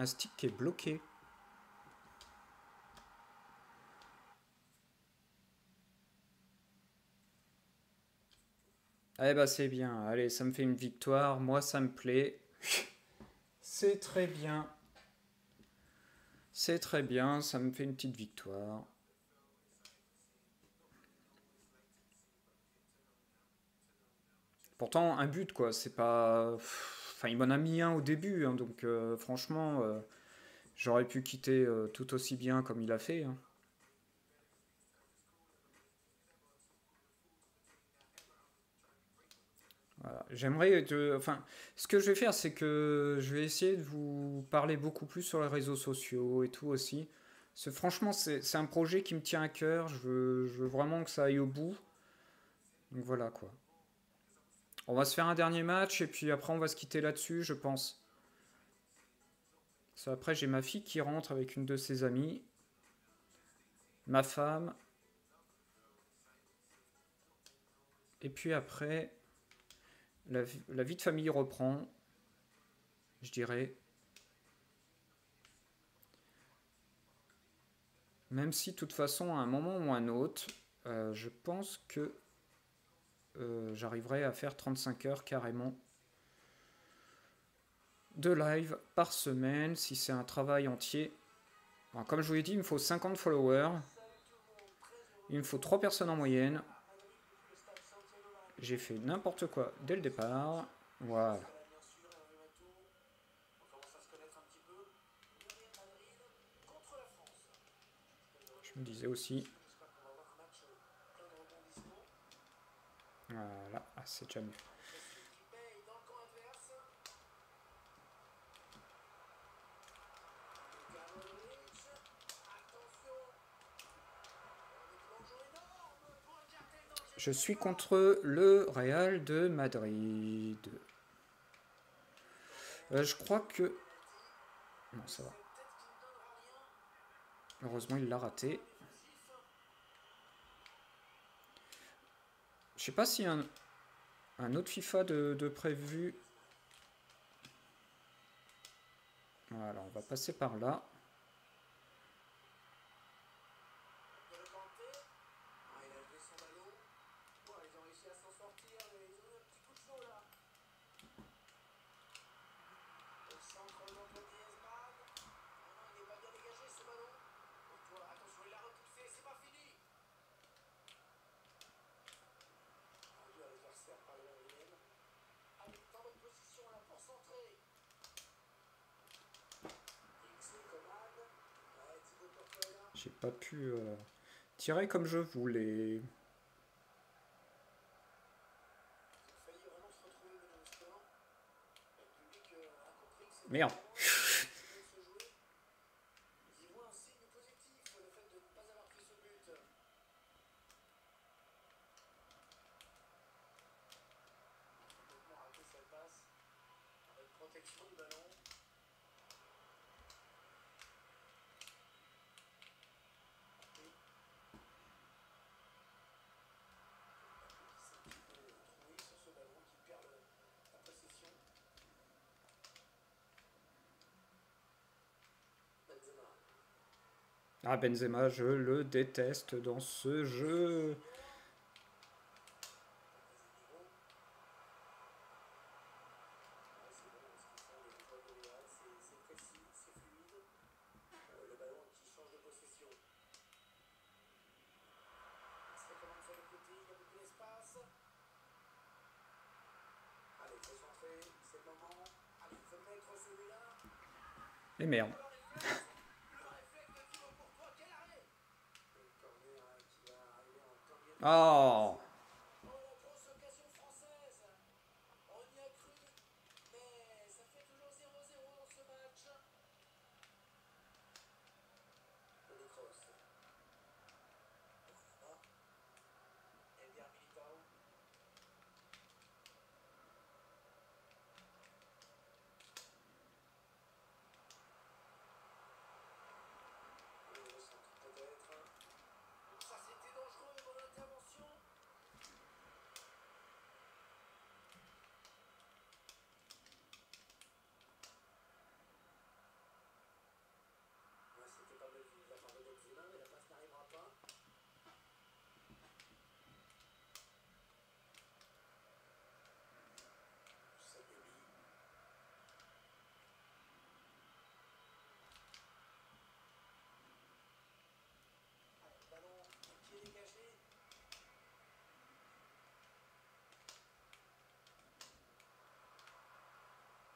stick qui est bloqué. Eh bah c'est bien, allez, ça me fait une victoire, moi ça me plaît. C'est très bien. C'est très bien, ça me fait une petite victoire. Pourtant, un but, quoi, c'est pas... Enfin, il m'en a mis un au début, hein, donc franchement, j'aurais pu quitter tout aussi bien comme il a fait, hein. Voilà. Enfin, ce que je vais faire, c'est que je vais essayer de vous parler beaucoup plus sur les réseaux sociaux et tout aussi. Franchement, c'est un projet qui me tient à cœur. Je veux vraiment que ça aille au bout. Donc voilà quoi. On va se faire un dernier match et puis après on va se quitter là-dessus, je pense. Parce après, j'ai ma fille qui rentre avec une de ses amies, ma femme, et puis après, la vie de famille reprend, je dirais. Même si, de toute façon, à un moment ou à un autre, je pense que j'arriverai à faire 35 heures carrément de live par semaine si c'est un travail entier. Alors, comme je vous l'ai dit, il me faut 50 followers. Il me faut 3 personnes en moyenne. J'ai fait n'importe quoi dès le départ. Voilà. Je me disais aussi. Voilà, ah, c'est déjà mieux. Je suis contre le Real de Madrid. Je crois que... Non, ça va. Heureusement, il l'a raté. Je sais pas s'il y a un autre FIFA de prévu. Voilà, on va passer par là. J'ai pas pu tirer comme je voulais. Merde. Ah, Benzema, je le déteste dans ce jeu. Et merde. Oh! Oh, la grosse occasion française. On y a cru, mais ça fait toujours 0-0 dans ce match. Toni Kroos. Wanyama. Eder Militao. Le centre peut-être. Ça c'était dangereux, bonne intervention. Ouais, c'était pas mal vu de la part de Benzema, mais la passe n'arrivera pas. Saguebi. Allez, ballon, pied dégagé.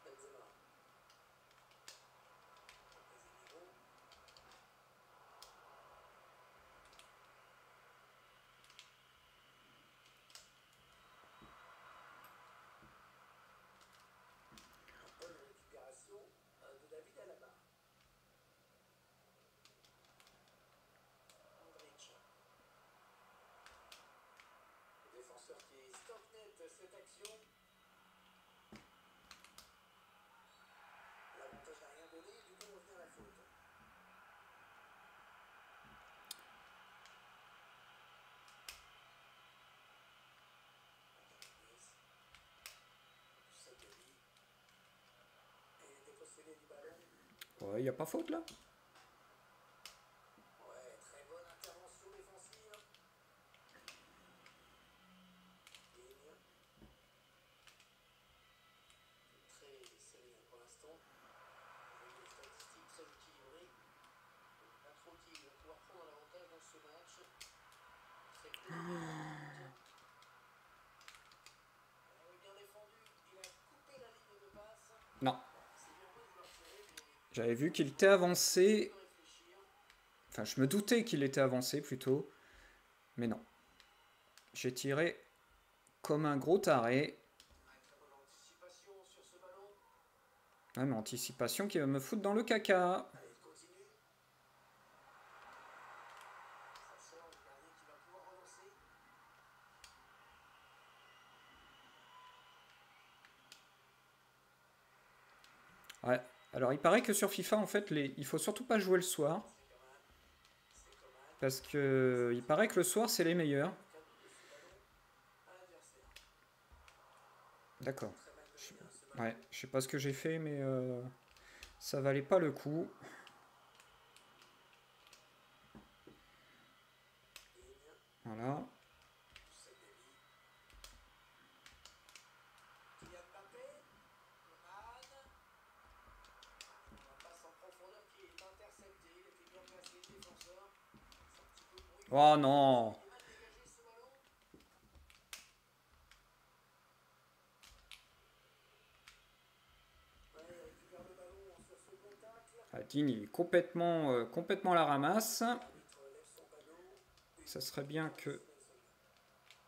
Benzema. Casemiro. Bonne récupération de David Alaba. Andrich. Le défenseur qui stoppe net cette action. L'avantage n'a rien donné, du coup on revient à la faute. Saguebi. Et dépossédé du ballon. Ouais, y a pas faute là? Ouais, très bonne intervention défensive. Digne. Très serré pour l'instant. Avec des statistiques très équilibrées. Pas trop qui vont pouvoir prendre l'avantage dans ce match. Très peu de buts. Bien défendu. Il a coupé la ligne de passe. Non. C'est bien beau de vouloir tirer, mais J'avais vu qu'il était un avancé. peu réfléchir. Enfin, je me doutais qu'il était avancé plutôt. Mais non. J'ai tiré comme un gros taré. Ouais, très bonne anticipation sur ce ballon. Ouais, mais anticipation qui va me foutre dans le caca. Allez, il continue. Ça sort, le gardien qui va pouvoir relancer. Ouais. Alors, il paraît que sur FIFA, en fait, il faut surtout pas jouer le soir. C'est Coman. C'est Coman. Parce que il paraît que le soir, c'est les meilleurs. Le cadre de ce ballon à l'adversaire. D'accord. Très mal Je- donné ce Ouais, ballon. je sais pas ce que j'ai fait, mais ça valait pas le coup. Digne. Voilà. Saguebi. Kylian Mbappé. Coman. La passe en profondeur qui est interceptée. Il était bien placé, le défenseur. C'est un petit peu brouillon. Oh non! Il est mal dégagé ce ballon. Ouais, il récupère le ballon sur ce contact. Ah, Digne, il est complètement à la ramasse. L'arbitre lève son panneau. Une Ça serait minute bien que... 46 secondes.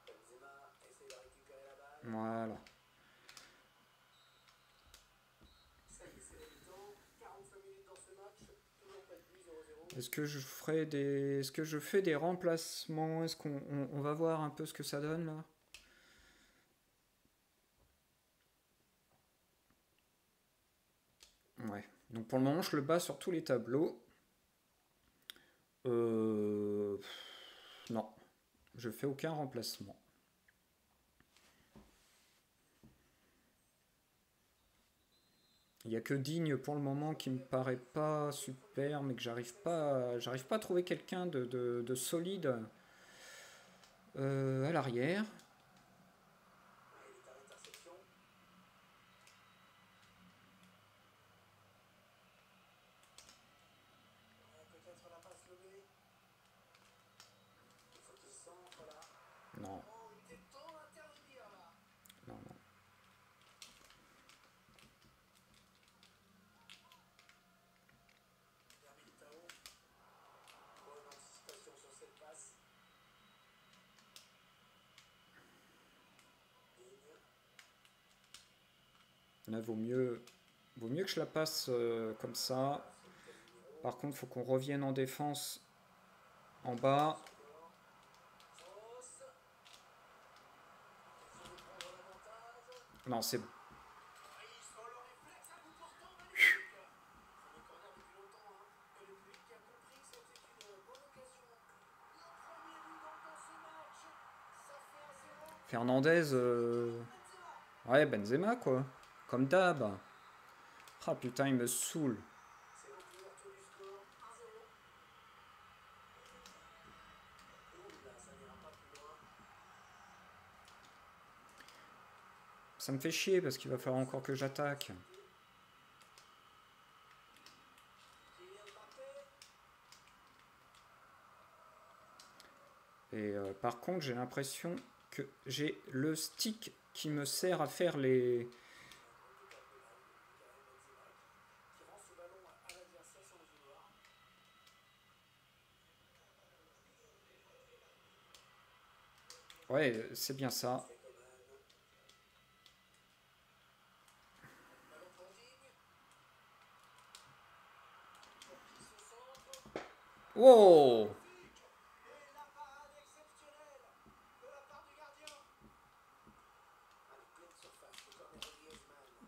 Benzema essaie de récupérer la balle. Voilà. Ça y est, c'est la mi-temps. 45 minutes dans ce match. Toujours pas de but, 0-0. Est-ce que je fais des remplacements? Est-ce qu'on va voir un peu ce que ça donne là? Ouais. Donc pour le moment, je le bats sur tous les tableaux. Non. Je fais aucun remplacement. Il n'y a que Digne pour le moment qui me paraît pas super, mais que j'arrive pas à trouver quelqu'un de solide à l'arrière. Ouais, il est à l'interception. Ouais, peut-être la passe levée. Il faut qu'il centre là. Non, Oh, il était temps d'intervenir là. non, non. Eder Militao. Bonne anticipation sur cette passe. Là, vaut mieux que je la passe comme ça. Par contre, faut qu'on revienne en défense en bas. Non, c'est bon. Fernandez, ouais, Benzema quoi. Comme d'hab. Ah putain, il me saoule. Ça me fait chier parce qu'il va falloir encore que j'attaque. Et par contre, j'ai l'impression que j'ai le stick qui me sert à faire les... Ouais, c'est bien ça. Wow!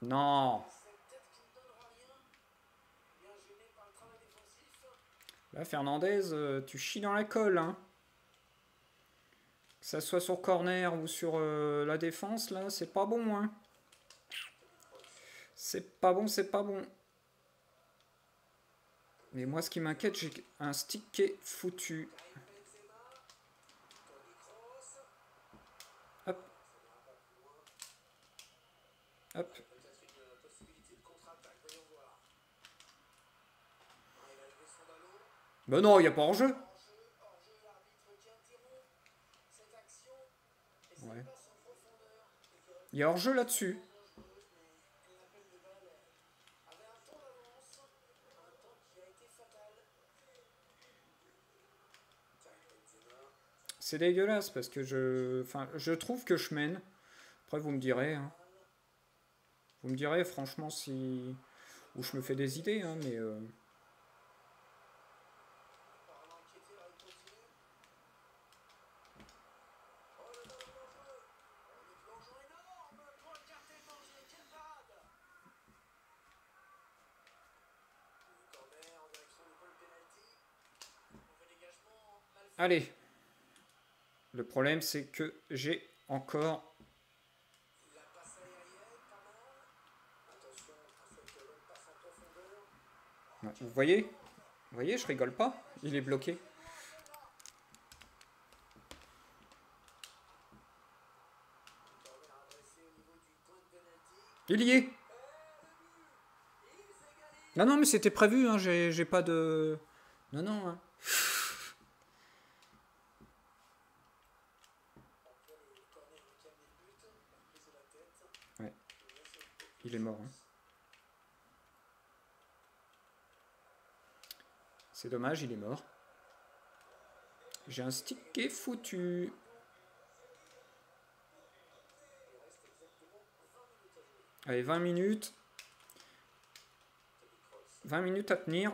Non! Là, Fernandez, tu chies dans la colle, hein. Que ça soit sur corner ou sur la défense, là, c'est pas bon, hein. C'est pas bon, c'est pas bon. Mais moi, ce qui m'inquiète, j'ai un stick qui est foutu. Hop. Hop. Ben non, il n'y a pas hors-jeu. Ouais. Il y a hors-jeu là-dessus. C'est dégueulasse parce que je trouve que je mène. Après, vous me direz. Hein. Vous me direz, franchement, si. Ou je me fais des idées, hein, mais. Allez. Le problème, c'est que j'ai encore. Vous voyez? Vous voyez, je rigole pas. Il est bloqué. Il y est. Non, non, mais c'était prévu, hein, j'ai pas de... Non, non, hein. Ouais. Il est mort, hein. C'est dommage, il est mort. J'ai un stick qui est foutu. Allez, 20 minutes. 20 minutes à tenir.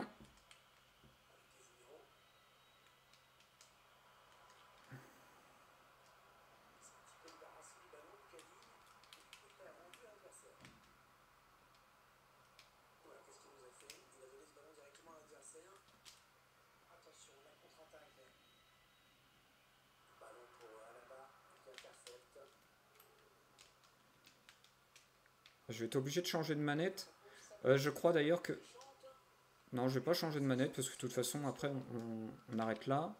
Je vais être obligé de changer de manette. Je crois d'ailleurs que... Non, je vais pas changer de manette parce que de toute façon, après, on arrête là.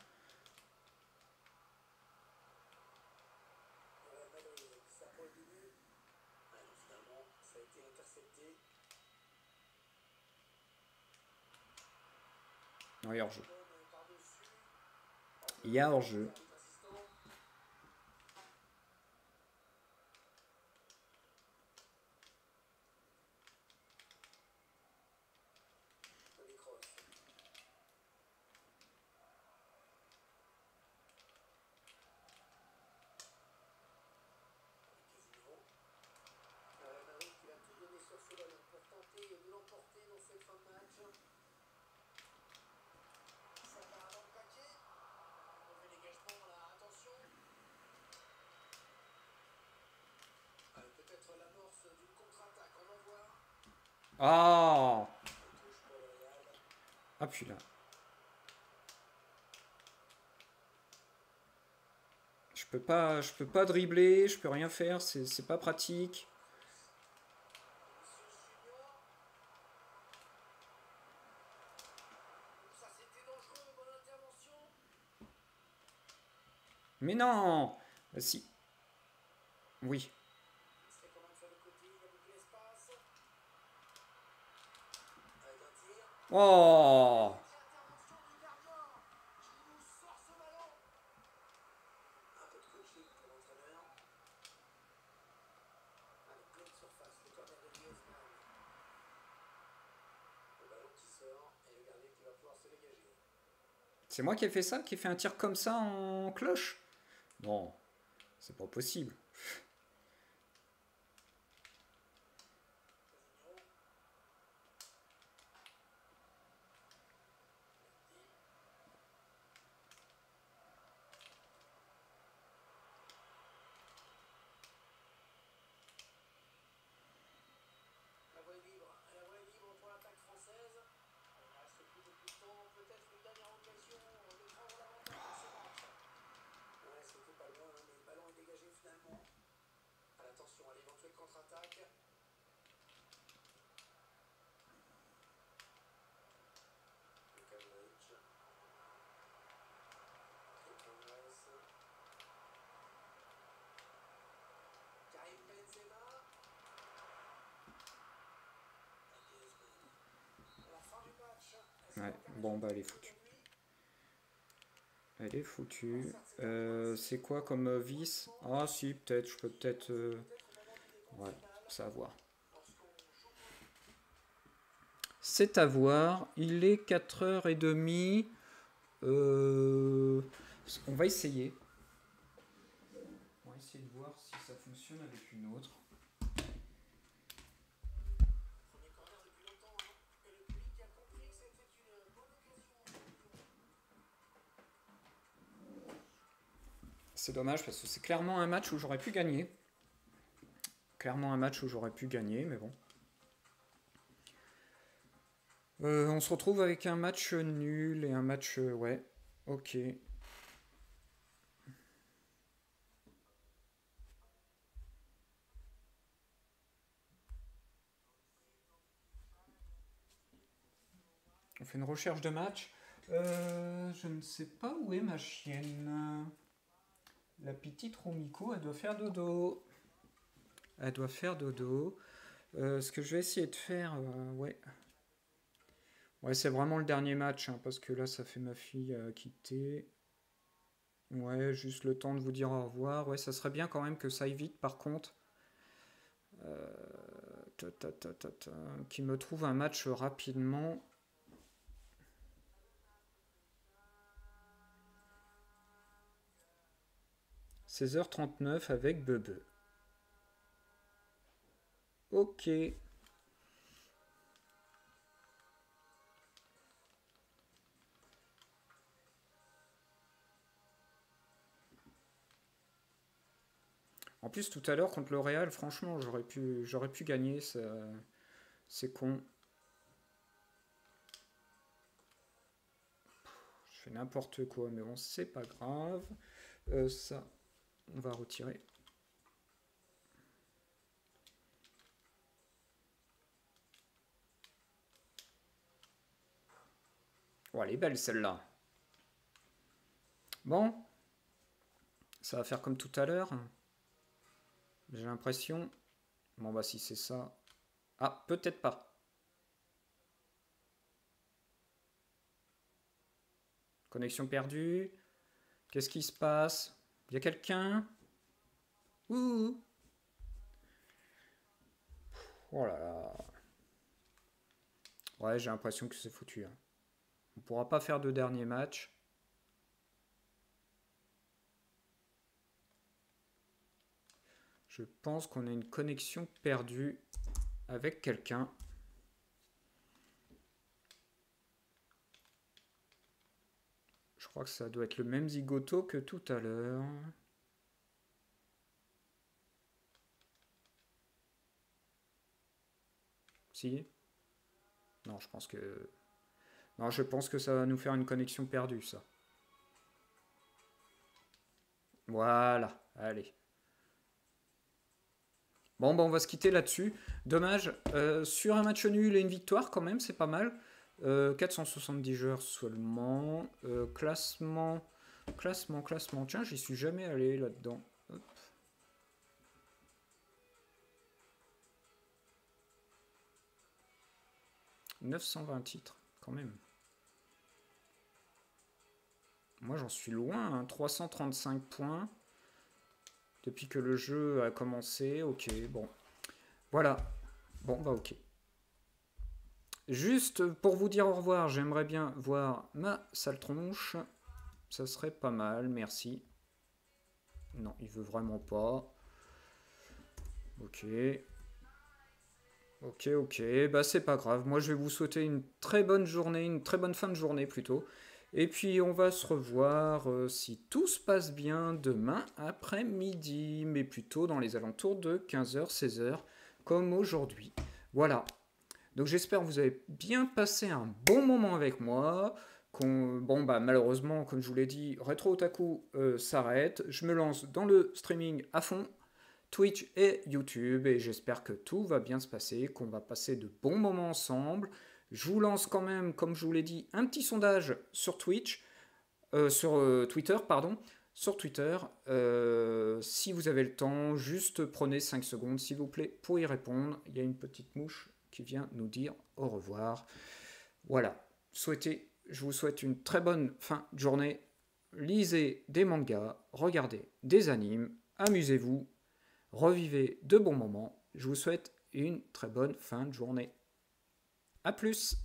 Non, il y a hors-jeu. Il y a hors-jeu. Ah! touche pour le Real. Ah, puis là. Je peux pas dribbler, je peux rien faire, c'est pas pratique. Vinicius Junior. Ça c'était dangereux, bonne intervention. Mais non! Si. Oui. Il serait quand même sur le côté, il y a beaucoup d'espace. Avec un tir. Oh! Intervention du gardien qui nous sort ce ballon. Un peu de coaching pour l'entraîneur. Allez, pleine surface, le corner de Griezmann. Le ballon qui sort et le gardien qui va pouvoir se dégager. C'est moi qui ai fait ça, qui ai fait un tir comme ça en cloche? Non, c'est pas possible. Casemiro. La voie est libre pour l'attaque française. Il ne reste plus beaucoup de temps, peut-être une dernière occasion de prendre l'avantage dans ce match. Ouais, c'était pas loin, mais le ballon est dégagé finalement. Attention à l'éventuelle contre-attaque. Luka Modric. Torres. Karim Benzema. Griezmann. À la fin du match, est-ce Ouais, qu'on termine bon sur bah elle est quelque foutue. aujourd'hui? Elle est Alors foutue. certes, c'est un point, c'est C'est beaucoup quoi moins comme que vis? l'entraînement, Ah si, peut-être, je peux qui est peut-être... pensé peut-être au moment du décompte Ouais, final. ça à voir. Lorsqu'on joue pour C'est à voir. Il est 4h30. Euh, On va essayer. On va essayer de voir si ça fonctionne avec une autre. premier corner depuis longtemps, hein, et le public a compris que c'était une bonne occasion pour Lyon. C'est dommage parce que c'est clairement un match où j'aurais pu gagner. Clairement un match où j'aurais pu gagner, mais bon. On se retrouve avec un match nul et un match... ouais, ok. On fait une recherche de match. Je ne sais pas où est ma chienne. La petite Romiko, elle doit faire dodo. Elle doit faire dodo. Ce que je vais essayer de faire, ouais. Ouais, c'est vraiment le dernier match, hein, parce que là, ça fait ma fille quitter. Ouais, juste le temps de vous dire au revoir. Ouais, ça serait bien quand même que ça aille vite, par contre. Qui me trouve un match rapidement. 16h39 avec Bebe. Ok. En plus, tout à l'heure, contre le Real, franchement, j'aurais pu gagner. C'est con. Je fais n'importe quoi, mais bon, c'est pas grave. Ça, on va retirer. Oh, elle est belle celle-là. Bon, ça va faire comme tout à l'heure. J'ai l'impression. Bon, bah, si c'est ça. Ah, peut-être pas. Connexion perdue. Qu'est-ce qui se passe? Il y a quelqu'un? Ouh! Oh là là. Ouais, j'ai l'impression que c'est foutu, hein. On pourra pas faire de dernier match. Je pense qu'on a une connexion perdue avec quelqu'un. Je crois que ça doit être le même zigoto que tout à l'heure. Si. Non, je pense que... Non, je pense que ça va nous faire une connexion perdue, ça. Voilà, allez. Bon, bah on va se quitter là-dessus. Dommage, sur un match nul et une victoire, quand même, c'est pas mal. 470 joueurs seulement. Classement. Tiens, j'y suis jamais allé là-dedans. Hop. 920 titres, quand même. Moi, j'en suis loin, hein, 335 points. Depuis que le jeu a commencé, ok, bon. Voilà. Bon, bah ok. Juste pour vous dire au revoir, j'aimerais bien voir ma sale tronche. Ça serait pas mal, merci. Non, il veut vraiment pas. Ok. Ok, bah c'est pas grave. Moi je vais vous souhaiter une très bonne journée, une très bonne fin de journée plutôt. Et puis on va se revoir si tout se passe bien demain après-midi, mais plutôt dans les alentours de 15h, 16h, comme aujourd'hui. Voilà. Donc j'espère que vous avez bien passé un bon moment avec moi. Bon bah malheureusement, comme je vous l'ai dit, Retro Otaku s'arrête. Je me lance dans le streaming à fond, Twitch et YouTube, et j'espère que tout va bien se passer, qu'on va passer de bons moments ensemble. Je vous lance quand même, comme je vous l'ai dit, un petit sondage sur Twitch, sur Twitter, pardon. Sur Twitter, si vous avez le temps, juste prenez 5 secondes, s'il vous plaît, pour y répondre. Il y a une petite mouche qui vient nous dire au revoir. Voilà. Je vous souhaite une très bonne fin de journée. Lisez des mangas, regardez des animes, amusez-vous, revivez de bons moments. Je vous souhaite une très bonne fin de journée. A plus!